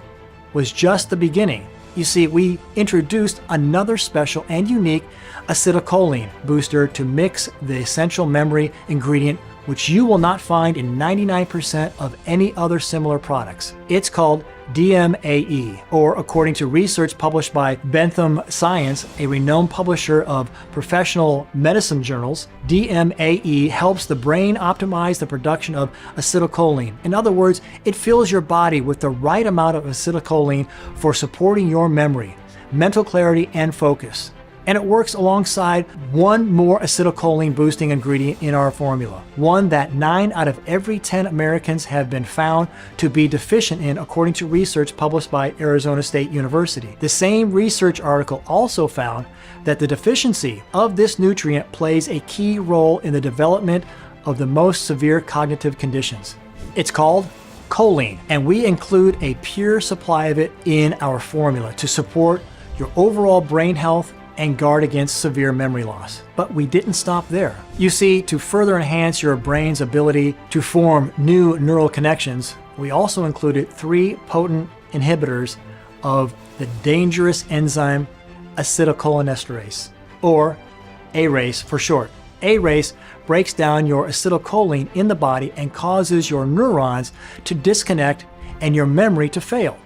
was just the beginning. You see, we introduced another special and unique acetylcholine booster to mix the essential memory ingredient, which you will not find in 99% of any other similar products. It's called DMAE, or according to research published by Bentham Science, a renowned publisher of professional medicine journals, DMAE helps the brain optimize the production of acetylcholine. In other words, it fills your body with the right amount of acetylcholine for supporting your memory, mental clarity, and focus. And it works alongside one more acetylcholine boosting ingredient in our formula, one that 9 out of every 10 Americans have been found to be deficient in, according to research published by Arizona State University. The same research article also found that the deficiency of this nutrient plays a key role in the development of the most severe cognitive conditions. It's called choline, and we include a pure supply of it in our formula to support your overall brain health and guard against severe memory loss. But we didn't stop there. You see, to further enhance your brain's ability to form new neural connections, we also included 3 potent inhibitors of the dangerous enzyme acetylcholinesterase, or ARACE for short. ARACE breaks down your acetylcholine in the body and causes your neurons to disconnect and your memory to fail.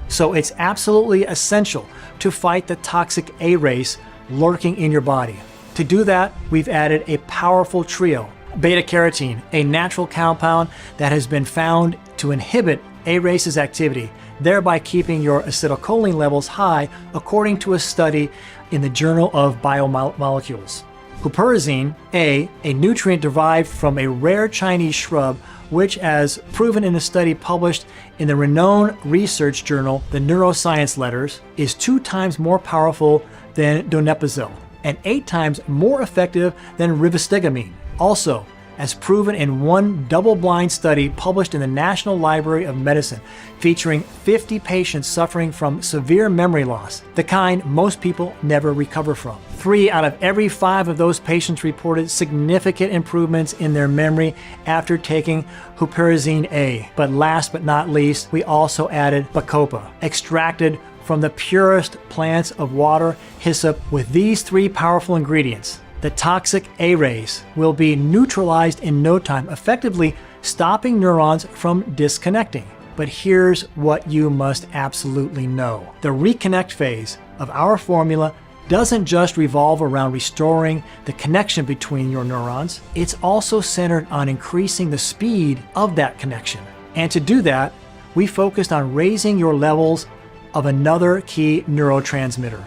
So it's absolutely essential to fight the toxic ARACE lurking in your body. To do that, we've added a powerful trio. Beta-carotene, a natural compound that has been found to inhibit ARACE's activity, thereby keeping your acetylcholine levels high, according to a study in the Journal of Biomolecules. Huperazine, a nutrient derived from a rare Chinese shrub, which, as proven in a study published in the renowned research journal, the Neuroscience Letters, is 2 times more powerful than donepezil and 8 times more effective than rivastigmine. Also, as proven in one double-blind study published in the National Library of Medicine, featuring 50 patients suffering from severe memory loss, the kind most people never recover from. 3 out of every 5 of those patients reported significant improvements in their memory after taking Huperazine A. But last but not least, we also added Bacopa, extracted from the purest plants of water, hyssop. With these 3 powerful ingredients, the toxic ARACE will be neutralized in no time, effectively stopping neurons from disconnecting. But here's what you must absolutely know. The reconnect phase of our formula doesn't just revolve around restoring the connection between your neurons, it's also centered on increasing the speed of that connection. And to do that, we focused on raising your levels of another key neurotransmitter,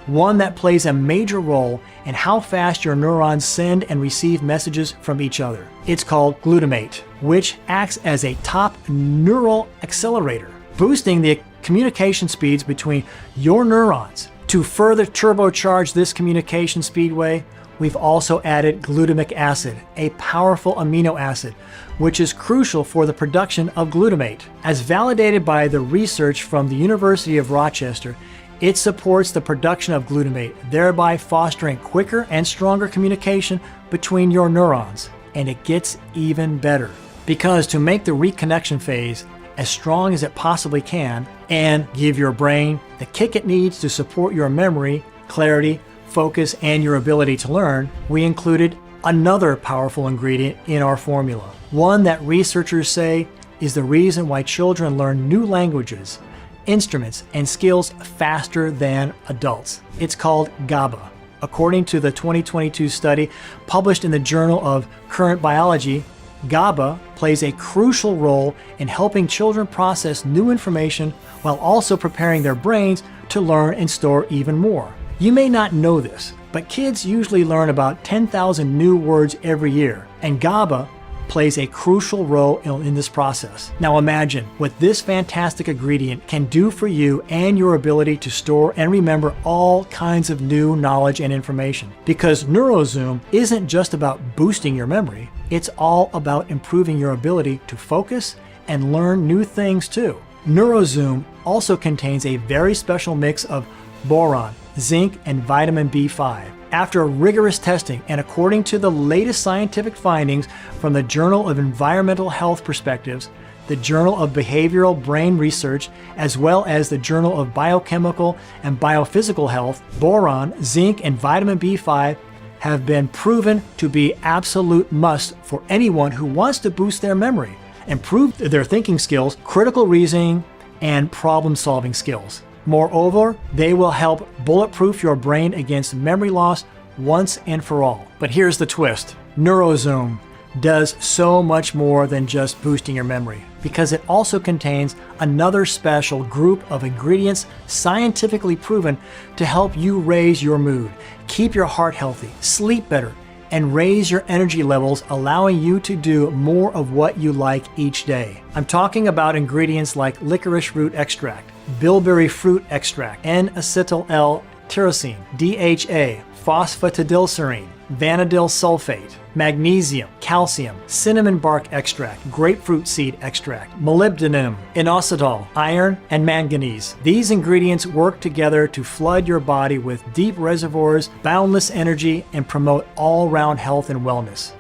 one that plays a major role in how fast your neurons send and receive messages from each other. It's called glutamate, which acts as a top neural accelerator, boosting the communication speeds between your neurons. To further turbocharge this communication speedway, we've also added glutamic acid, a powerful amino acid, which is crucial for the production of glutamate. As validated by the research from the University of Rochester, it supports the production of glutamate, thereby fostering quicker and stronger communication between your neurons. And it gets even better, because to make the reconnection phase as strong as it possibly can and give your brain the kick it needs to support your memory, clarity, focus, and your ability to learn, we included another powerful ingredient in our formula, one that researchers say is the reason why children learn new languages, instruments, and skills faster than adults. It's called GABA. According to the 2022 study published in the Journal of Current Biology, GABA plays a crucial role in helping children process new information while also preparing their brains to learn and store even more. You may not know this, but kids usually learn about 10,000 new words every year, and GABA plays a crucial role in this process. Now imagine what this fantastic ingredient can do for you and your ability to store and remember all kinds of new knowledge and information. Because NeuroZoom isn't just about boosting your memory, it's all about improving your ability to focus and learn new things too. NeuroZoom also contains a very special mix of boron, zinc, and vitamin B5. After rigorous testing and according to the latest scientific findings from the Journal of Environmental Health Perspectives, the Journal of Behavioral Brain Research, as well as the Journal of Biochemical and Biophysical Health, boron, zinc, and vitamin B5 have been proven to be absolute must for anyone who wants to boost their memory, improve their thinking skills, critical reasoning, and problem-solving skills. Moreover, they will help bulletproof your brain against memory loss once and for all. But here's the twist. NeuroZoom does so much more than just boosting your memory, because it also contains another special group of ingredients scientifically proven to help you raise your mood, keep your heart healthy, sleep better, and raise your energy levels, allowing you to do more of what you like each day. I'm talking about ingredients like licorice root extract, bilberry fruit extract, N-acetyl-L-tyrosine, DHA, phosphatidylserine, vanadilyl sulfate, magnesium, calcium, cinnamon bark extract, grapefruit seed extract, molybdenum, inositol, iron, and manganese. These ingredients work together to flood your body with deep reservoirs, boundless energy, and promote all-round health and wellness.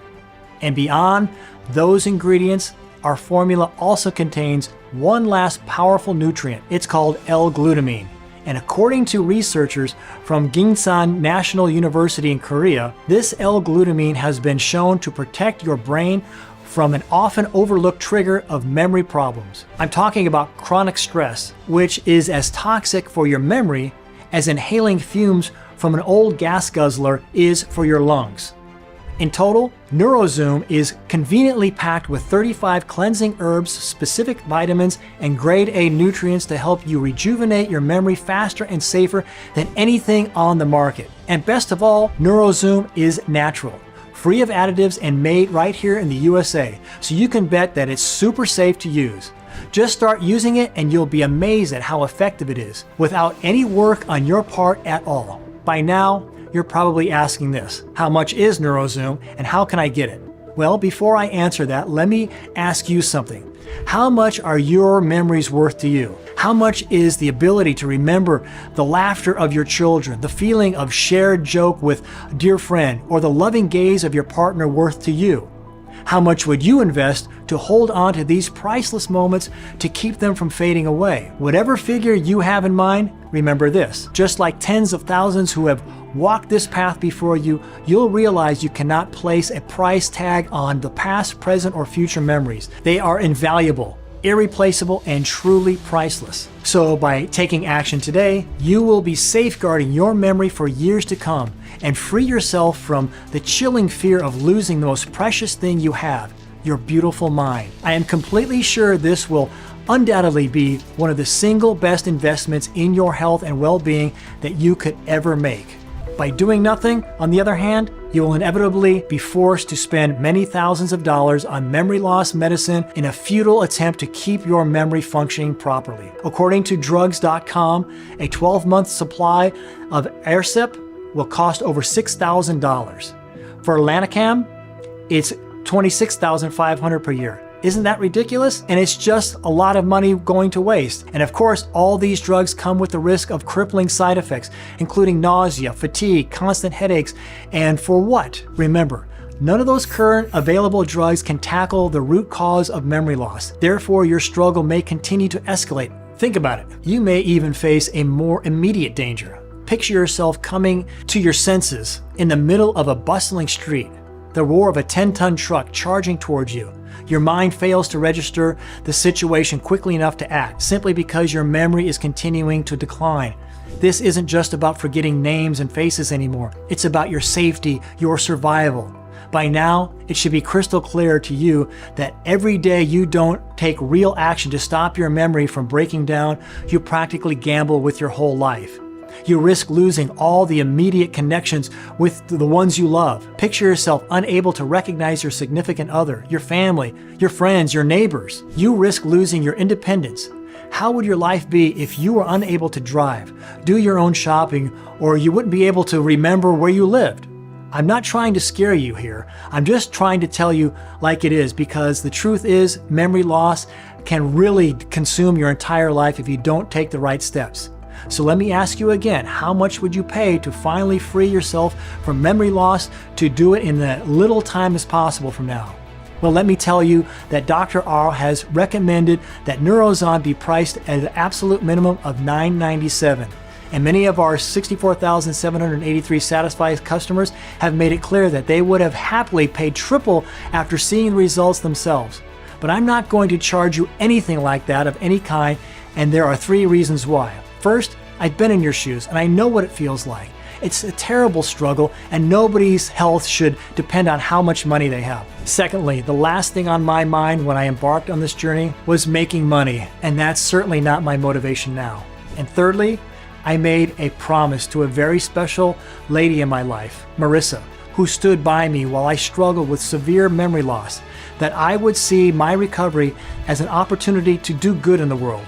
And beyond those ingredients, our formula also contains one last powerful nutrient. It's called L-glutamine. And according to researchers from Gingsan National University in Korea, this L-glutamine has been shown to protect your brain from an often overlooked trigger of memory problems. I'm talking about chronic stress, which is as toxic for your memory as inhaling fumes from an old gas guzzler is for your lungs. In total, NeuroZoom is conveniently packed with 35 cleansing herbs, specific vitamins, and grade A nutrients to help you rejuvenate your memory faster and safer than anything on the market. And best of all, NeuroZoom is natural, free of additives, and made right here in the USA, so you can bet that it's super safe to use. Just start using it and you'll be amazed at how effective it is, without any work on your part at all. By now, you're probably asking this: how much is NeuroZoom and how can I get it? Well, before I answer that, let me ask you something. How much are your memories worth to you? How much is the ability to remember the laughter of your children, the feeling of shared joke with a dear friend, or the loving gaze of your partner worth to you? How much would you invest to hold on to these priceless moments to keep them from fading away? Whatever figure you have in mind, remember this: just like tens of thousands who have walked this path before you, you'll realize you cannot place a price tag on the past, present, or future memories. They are invaluable, irreplaceable, and truly priceless. So by taking action today, you will be safeguarding your memory for years to come and free yourself from the chilling fear of losing the most precious thing you have, your beautiful mind. I am completely sure this will undoubtedly be one of the single best investments in your health and well-being that you could ever make. By doing nothing, on the other hand, you will inevitably be forced to spend many thousands of dollars on memory loss medicine in a futile attempt to keep your memory functioning properly. According to drugs.com, a 12-month supply of Aircep will cost over $6,000. For Lanacam, it's $26,500 per year. Isn't that ridiculous? And it's just a lot of money going to waste. And of course, all these drugs come with the risk of crippling side effects, including nausea, fatigue, constant headaches, and for what? Remember, none of those current available drugs can tackle the root cause of memory loss. Therefore, your struggle may continue to escalate. Think about it. You may even face a more immediate danger. Picture yourself coming to your senses in the middle of a bustling street, the roar of a 10-ton truck charging towards you. Your mind fails to register the situation quickly enough to act, simply because your memory is continuing to decline. This isn't just about forgetting names and faces anymore. It's about your safety, your survival. By now, it should be crystal clear to you that every day you don't take real action to stop your memory from breaking down, you practically gamble with your whole life. You risk losing all the immediate connections with the ones you love. Picture yourself unable to recognize your significant other, your family, your friends, your neighbors. You risk losing your independence. How would your life be if you were unable to drive, do your own shopping, or you wouldn't be able to remember where you lived? I'm not trying to scare you here. I'm just trying to tell you like it is, because the truth is, memory loss can really consume your entire life if you don't take the right steps. So let me ask you again, how much would you pay to finally free yourself from memory loss, to do it in as little time as possible from now? Well, let me tell you that Dr. R has recommended that NeuroZoom be priced at an absolute minimum of $997. And many of our 64,783 satisfied customers have made it clear that they would have happily paid triple after seeing the results themselves. But I'm not going to charge you anything like that of any kind, and there are 3 reasons why. First, I've been in your shoes and I know what it feels like. It's a terrible struggle, and nobody's health should depend on how much money they have. Secondly, the last thing on my mind when I embarked on this journey was making money, and that's certainly not my motivation now. And thirdly, I made a promise to a very special lady in my life, Marissa, who stood by me while I struggled with severe memory loss, that I would see my recovery as an opportunity to do good in the world.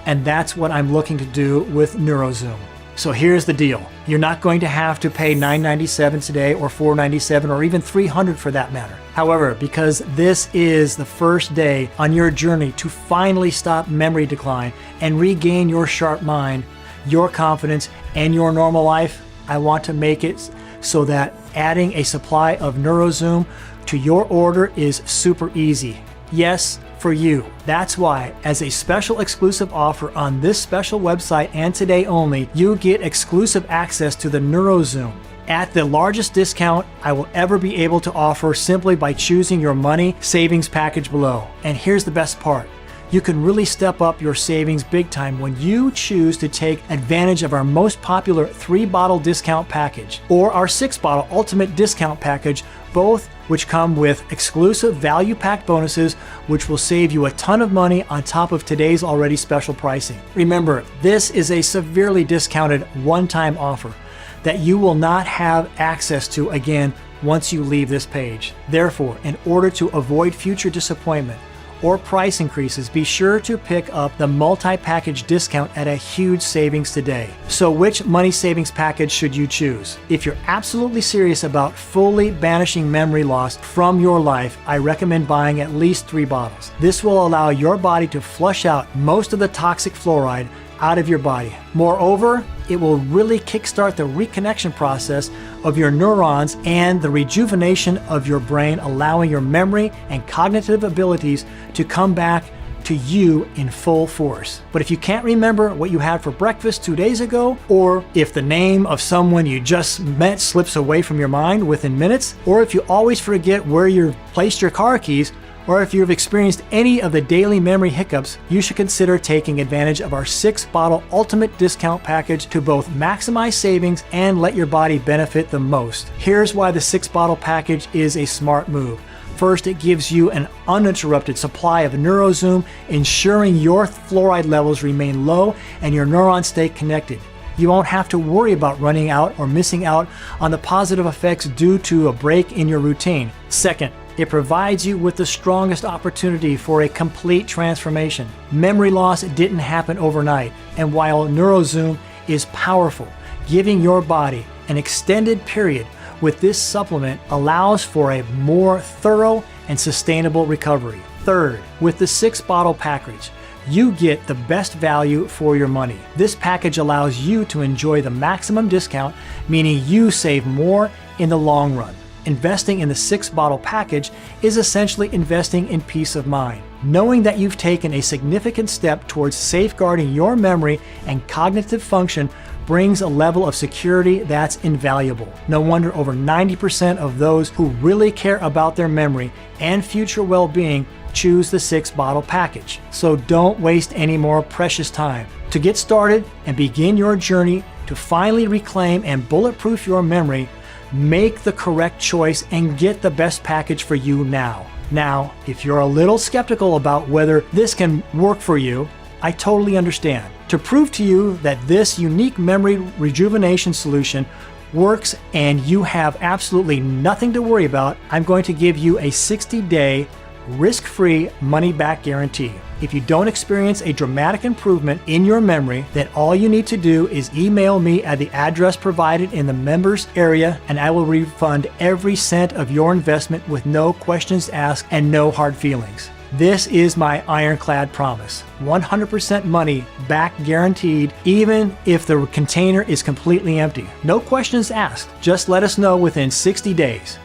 And that's what I'm looking to do with NeuroZoom. So here's the deal. You're not going to have to pay $9.97 today or $4.97 or even $300 for that matter. However, because this is the first day on your journey to finally stop memory decline and regain your sharp mind, your confidence, and your normal life, I want to make it so that adding a supply of NeuroZoom to your order is super easy. Yes, for you. That's why, as a special exclusive offer on this special website and today only, you get exclusive access to the NeuroZoom at the largest discount I will ever be able to offer simply by choosing your money savings package below. And here's the best part. You can really step up your savings big time when you choose to take advantage of our most popular 3-bottle discount package or our 6-bottle ultimate discount package, both which come with exclusive value-packed bonuses which will save you a ton of money on top of today's already special pricing. Remember, this is a severely discounted one-time offer that you will not have access to again once you leave this page. Therefore, in order to avoid future disappointment or price increases, be sure to pick up the multi-package discount at a huge savings today. So which money savings package should you choose? If you're absolutely serious about fully banishing memory loss from your life, I recommend buying at least 3 bottles. This will allow your body to flush out most of the toxic fluoride out of your body. Moreover, it will really kickstart the reconnection process of your neurons and the rejuvenation of your brain, allowing your memory and cognitive abilities to come back to you in full force. But if you can't remember what you had for breakfast 2 days ago, or if the name of someone you just met slips away from your mind within minutes, or if you always forget where you placed your car keys, or if you've experienced any of the daily memory hiccups, you should consider taking advantage of our 6-bottle ultimate discount package to both maximize savings and let your body benefit the most. Here's why the 6-bottle package is a smart move. First, it gives you an uninterrupted supply of NeuroZoom, ensuring your fluoride levels remain low and your neurons stay connected. You won't have to worry about running out or missing out on the positive effects due to a break in your routine. Second, it provides you with the strongest opportunity for a complete transformation. Memory loss didn't happen overnight, and while NeuroZoom is powerful, giving your body an extended period with this supplement allows for a more thorough and sustainable recovery. Third, with the 6-bottle package, you get the best value for your money. This package allows you to enjoy the maximum discount, meaning you save more in the long run. Investing in the 6-bottle package is essentially investing in peace of mind, knowing that you've taken a significant step towards safeguarding your memory and cognitive function brings a level of security that's invaluable. No wonder over 90% of those who really care about their memory and future well-being choose the 6-bottle package. So don't waste any more precious time. To get started and begin your journey to finally reclaim and bulletproof your memory, make the correct choice and get the best package for you now. Now, if you're a little skeptical about whether this can work for you, I totally understand. To prove to you that this unique memory rejuvenation solution works and you have absolutely nothing to worry about, I'm going to give you a 60-day risk-free money-back guarantee. If you don't experience a dramatic improvement in your memory, then all you need to do is email me at the address provided in the members area and I will refund every cent of your investment with no questions asked and no hard feelings. This is my ironclad promise. 100% money back guaranteed, even if the container is completely empty. No questions asked. Just let us know within 60 days.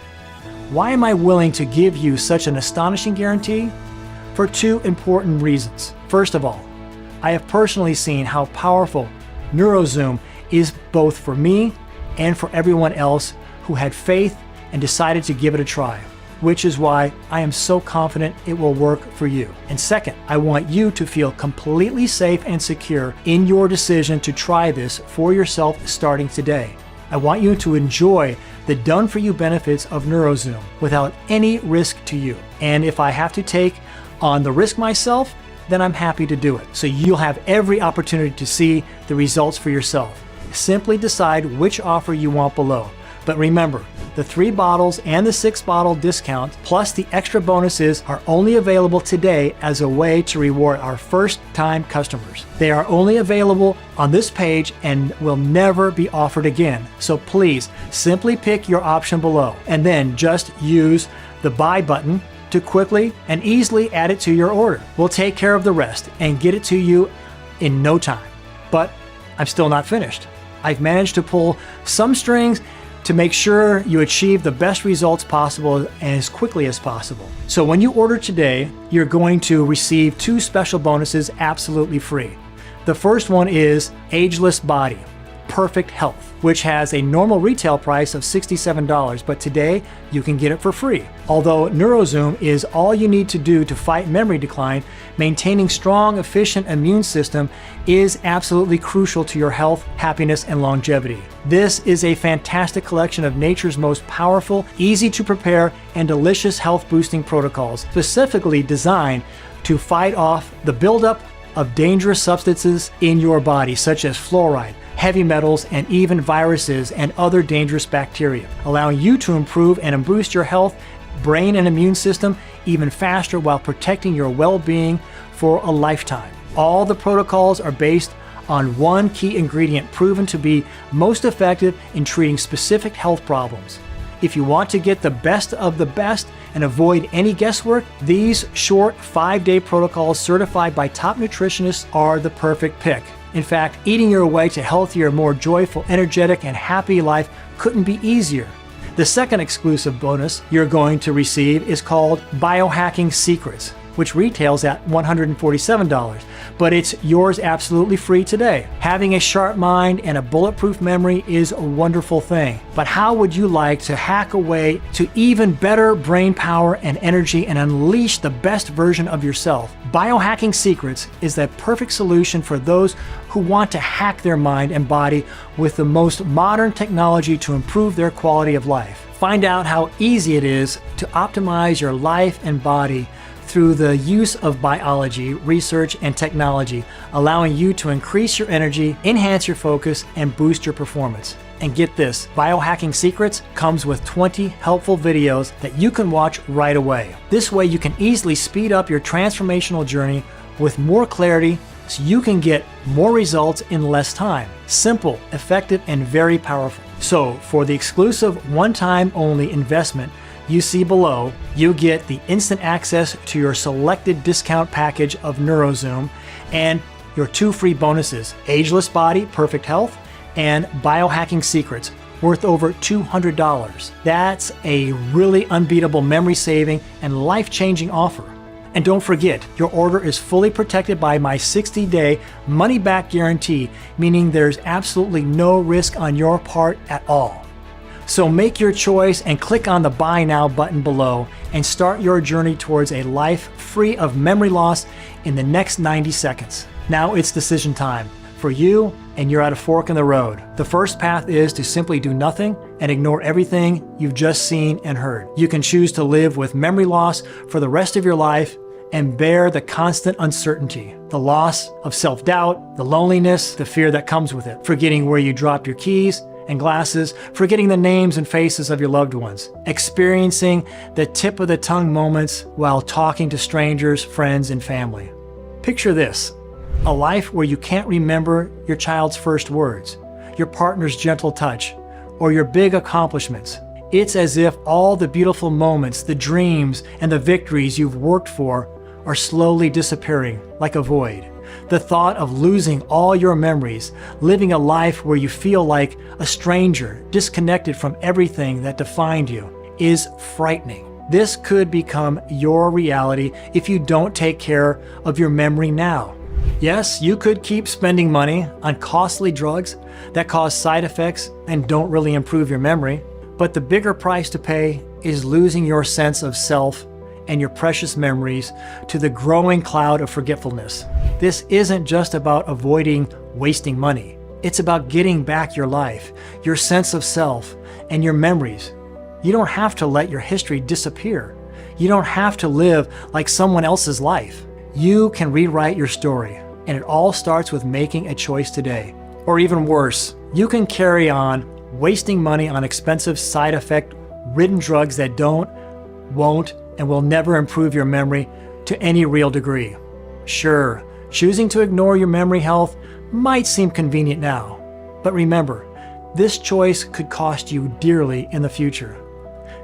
Why am I willing to give you such an astonishing guarantee? For 2 important reasons. First of all, I have personally seen how powerful NeuroZoom is both for me and for everyone else who had faith and decided to give it a try, which is why I am so confident it will work for you. And second, I want you to feel completely safe and secure in your decision to try this for yourself starting today. I want you to enjoy the done-for-you benefits of NeuroZoom without any risk to you. And if I have to take on the risk myself, then I'm happy to do it. So you'll have every opportunity to see the results for yourself. Simply decide which offer you want below. But remember, the 3 bottles and the 6-bottle discount plus the extra bonuses are only available today as a way to reward our first-time customers. They are only available on this page and will never be offered again. So please simply pick your option below and then just use the buy button to quickly and easily add it to your order. We'll take care of the rest and get it to you in no time. But I'm still not finished. I've managed to pull some strings to make sure you achieve the best results possible and as quickly as possible. So when you order today, you're going to receive 2 special bonuses absolutely free. The first one is Ageless Body, Perfect Health, which has a normal retail price of $67, but today you can get it for free. Although NeuroZoom is all you need to do to fight memory decline, maintaining strong, efficient immune system is absolutely crucial to your health, happiness, and longevity. This is a fantastic collection of nature's most powerful, easy to prepare, and delicious health-boosting protocols, specifically designed to fight off the buildup of dangerous substances in your body, such as fluoride, heavy metals, and even viruses and other dangerous bacteria, allowing you to improve and boost your health, brain, and immune system even faster while protecting your well-being for a lifetime. All the protocols are based on one key ingredient proven to be most effective in treating specific health problems. If you want to get the best of the best and avoid any guesswork, these short 5-day protocols certified by top nutritionists are the perfect pick. In fact, eating your way to healthier, more joyful, energetic, and happy life couldn't be easier. The second exclusive bonus you're going to receive is called Biohacking Secrets, which retails at $147, but it's yours absolutely free today. Having a sharp mind and a bulletproof memory is a wonderful thing, but how would you like to hack away to even better brain power and energy and unleash the best version of yourself? Biohacking Secrets is the perfect solution for those who want to hack their mind and body with the most modern technology to improve their quality of life. Find out how easy it is to optimize your life and body through the use of biology, research, and technology, allowing you to increase your energy, enhance your focus, and boost your performance. And get this, Biohacking Secrets comes with 20 helpful videos that you can watch right away. This way you can easily speed up your transformational journey with more clarity so you can get more results in less time. Simple, effective, and very powerful. So for the exclusive one-time only investment you see below, you get the instant access to your selected discount package of NeuroZoom and your 2 free bonuses, Ageless Body, Perfect Health, and Biohacking Secrets, worth over $200. That's a really unbeatable memory-saving and life-changing offer. And don't forget, your order is fully protected by my 60-day money-back guarantee, meaning there's absolutely no risk on your part at all. So make your choice and click on the Buy Now button below and start your journey towards a life free of memory loss in the next 90 seconds. Now it's decision time for you, and you're at a fork in the road. The first path is to simply do nothing and ignore everything you've just seen and heard. You can choose to live with memory loss for the rest of your life and bear the constant uncertainty, the loss of self-doubt, the loneliness, the fear that comes with it, forgetting where you dropped your keys and glasses, forgetting the names and faces of your loved ones, experiencing the tip of the tongue moments while talking to strangers, friends, and family. Picture this, a life where you can't remember your child's first words, your partner's gentle touch, or your big accomplishments. It's as if all the beautiful moments, the dreams, and the victories you've worked for are slowly disappearing like a void. The thought of losing all your memories, living a life where you feel like a stranger, disconnected from everything that defined you, is frightening. This could become your reality if you don't take care of your memory now. Yes, you could keep spending money on costly drugs that cause side effects and don't really improve your memory, but the bigger price to pay is losing your sense of self and your precious memories to the growing cloud of forgetfulness. This isn't just about avoiding wasting money. It's about getting back your life, your sense of self, and your memories. You don't have to let your history disappear. You don't have to live like someone else's life. You can rewrite your story, and it all starts with making a choice today. Or even worse, you can carry on wasting money on expensive side effect ridden drugs that won't, and will never improve your memory to any real degree. Sure, choosing to ignore your memory health might seem convenient now, but remember, this choice could cost you dearly in the future.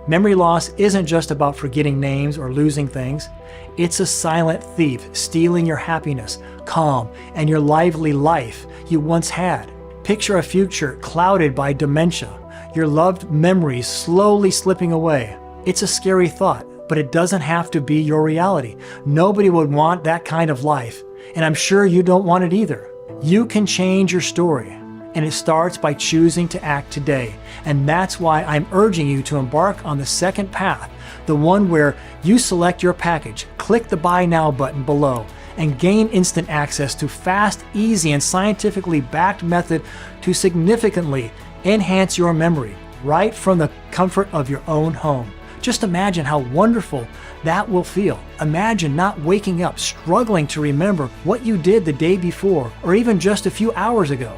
Memory loss isn't just about forgetting names or losing things. It's a silent thief stealing your happiness, calm, and your lively life you once had. Picture a future clouded by dementia, your loved memories slowly slipping away. It's a scary thought, but it doesn't have to be your reality. Nobody would want that kind of life, and I'm sure you don't want it either. You can change your story, and it starts by choosing to act today. And that's why I'm urging you to embark on the second path, the one where you select your package, click the Buy Now button below, and gain instant access to fast, easy, and scientifically backed method to significantly enhance your memory right from the comfort of your own home. Just imagine how wonderful that will feel. Imagine not waking up struggling to remember what you did the day before or even just a few hours ago.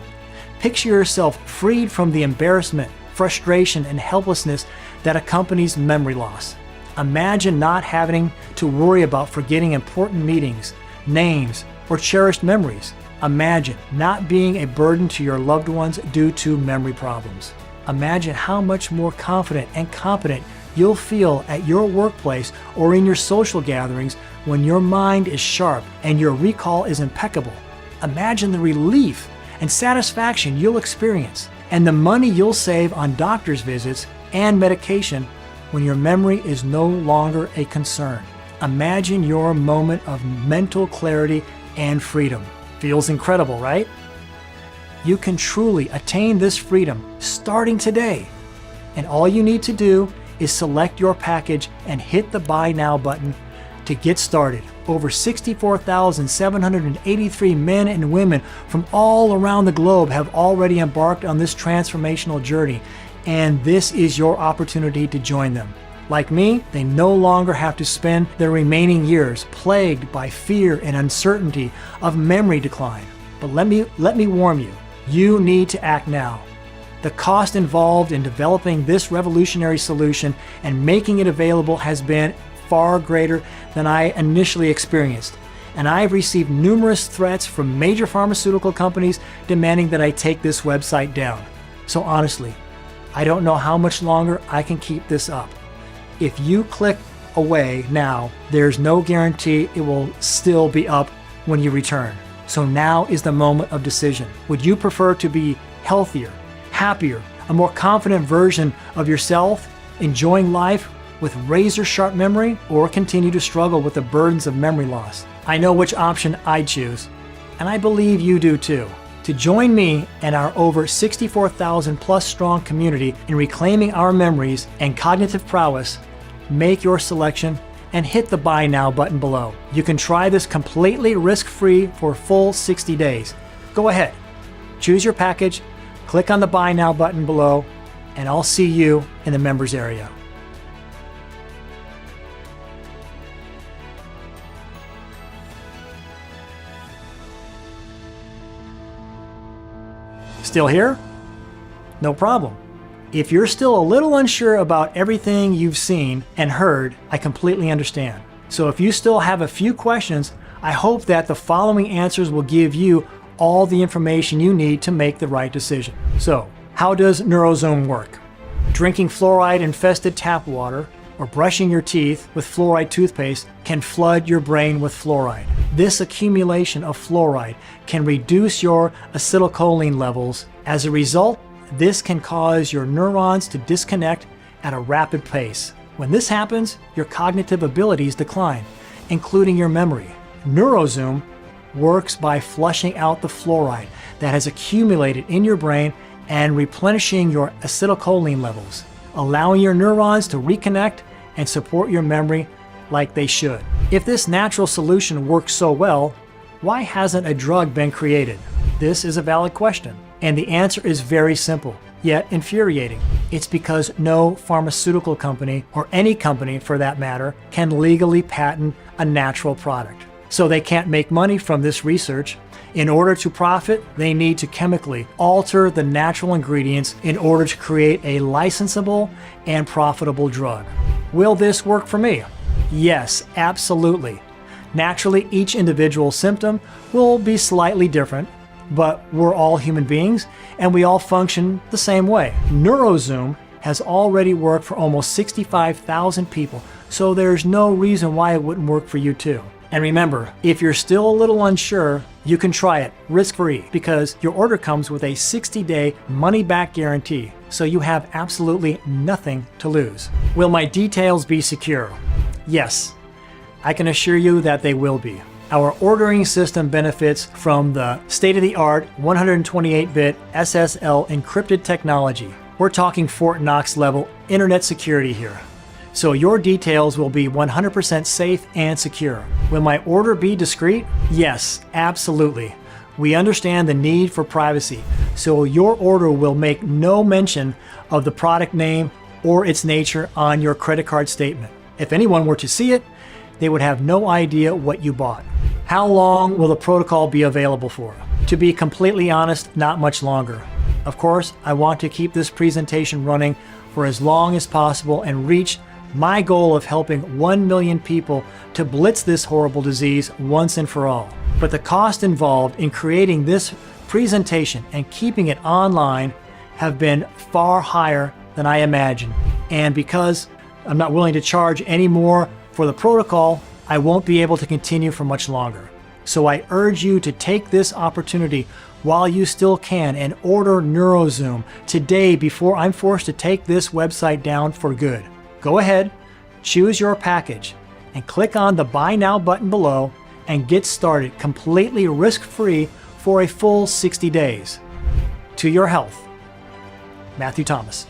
Picture yourself freed from the embarrassment, frustration, and helplessness that accompanies memory loss. Imagine not having to worry about forgetting important meetings, names, or cherished memories. Imagine not being a burden to your loved ones due to memory problems. Imagine how much more confident and competent you'll feel at your workplace or in your social gatherings when your mind is sharp and your recall is impeccable. Imagine the relief and satisfaction you'll experience and the money you'll save on doctor's visits and medication when your memory is no longer a concern. Imagine your moment of mental clarity and freedom. Feels incredible, right? You can truly attain this freedom starting today. And all you need to do is select your package and hit the Buy Now button to get started. Over 64,783 men and women from all around the globe have already embarked on this transformational journey, and this is your opportunity to join them. Like me, they no longer have to spend their remaining years plagued by fear and uncertainty of memory decline. But let me warn you, you need to act now. The cost involved in developing this revolutionary solution and making it available has been far greater than I initially experienced. And I've received numerous threats from major pharmaceutical companies demanding that I take this website down. So honestly, I don't know how much longer I can keep this up. If you click away now, there's no guarantee it will still be up when you return. So now is the moment of decision. Would you prefer to be healthier, happier, a more confident version of yourself, enjoying life with razor-sharp memory, or continue to struggle with the burdens of memory loss? I know which option I'd choose, and I believe you do too. To join me and our over 64,000 plus strong community in reclaiming our memories and cognitive prowess, make your selection and hit the Buy Now button below. You can try this completely risk-free for a full 60 days. Go ahead, choose your package, click on the Buy Now button below, and I'll see you in the members area. Still here? No problem. If you're still a little unsure about everything you've seen and heard, I completely understand. So if you still have a few questions, I hope that the following answers will give you all the information you need to make the right decision. So, how does NeuroZoom work? Drinking fluoride-infested tap water or brushing your teeth with fluoride toothpaste can flood your brain with fluoride. This accumulation of fluoride can reduce your acetylcholine levels. As a result, this can cause your neurons to disconnect at a rapid pace. When this happens, your cognitive abilities decline, including your memory. NeuroZoom works by flushing out the fluoride that has accumulated in your brain and replenishing your acetylcholine levels, allowing your neurons to reconnect and support your memory like they should. If this natural solution works so well, why hasn't a drug been created? This is a valid question, and the answer is very simple, yet infuriating. It's because no pharmaceutical company, or any company for that matter, can legally patent a natural product. So they can't make money from this research, In order to profit, they need to chemically alter the natural ingredients in order to create a licensable and profitable drug. Will this work for me? Yes, absolutely. Naturally, each individual symptom will be slightly different, but we're all human beings and we all function the same way. NeuroZoom has already worked for almost 65,000 people, so there's no reason why it wouldn't work for you too. And remember, if you're still a little unsure, you can try it risk-free because your order comes with a 60-day money-back guarantee, so you have absolutely nothing to lose. Will my details be secure? Yes, I can assure you that they will be. Our ordering system benefits from the state-of-the-art 128-bit SSL encrypted technology. We're talking Fort Knox level internet security here. So your details will be 100% safe and secure. Will my order be discreet? Yes, absolutely. We understand the need for privacy, so your order will make no mention of the product name or its nature on your credit card statement. If anyone were to see it, they would have no idea what you bought. How long will the protocol be available for? To be completely honest, not much longer. Of course, I want to keep this presentation running for as long as possible and reach my goal of helping 1 million people to blitz this horrible disease once and for all. But the cost involved in creating this presentation and keeping it online have been far higher than I imagined. And because I'm not willing to charge any more for the protocol, I won't be able to continue for much longer. So I urge you to take this opportunity while you still can and order NeuroZoom today before I'm forced to take this website down for good. Go ahead, choose your package, and click on the Buy Now button below and get started completely risk-free for a full 60 days. To your health, Matthew Thomas.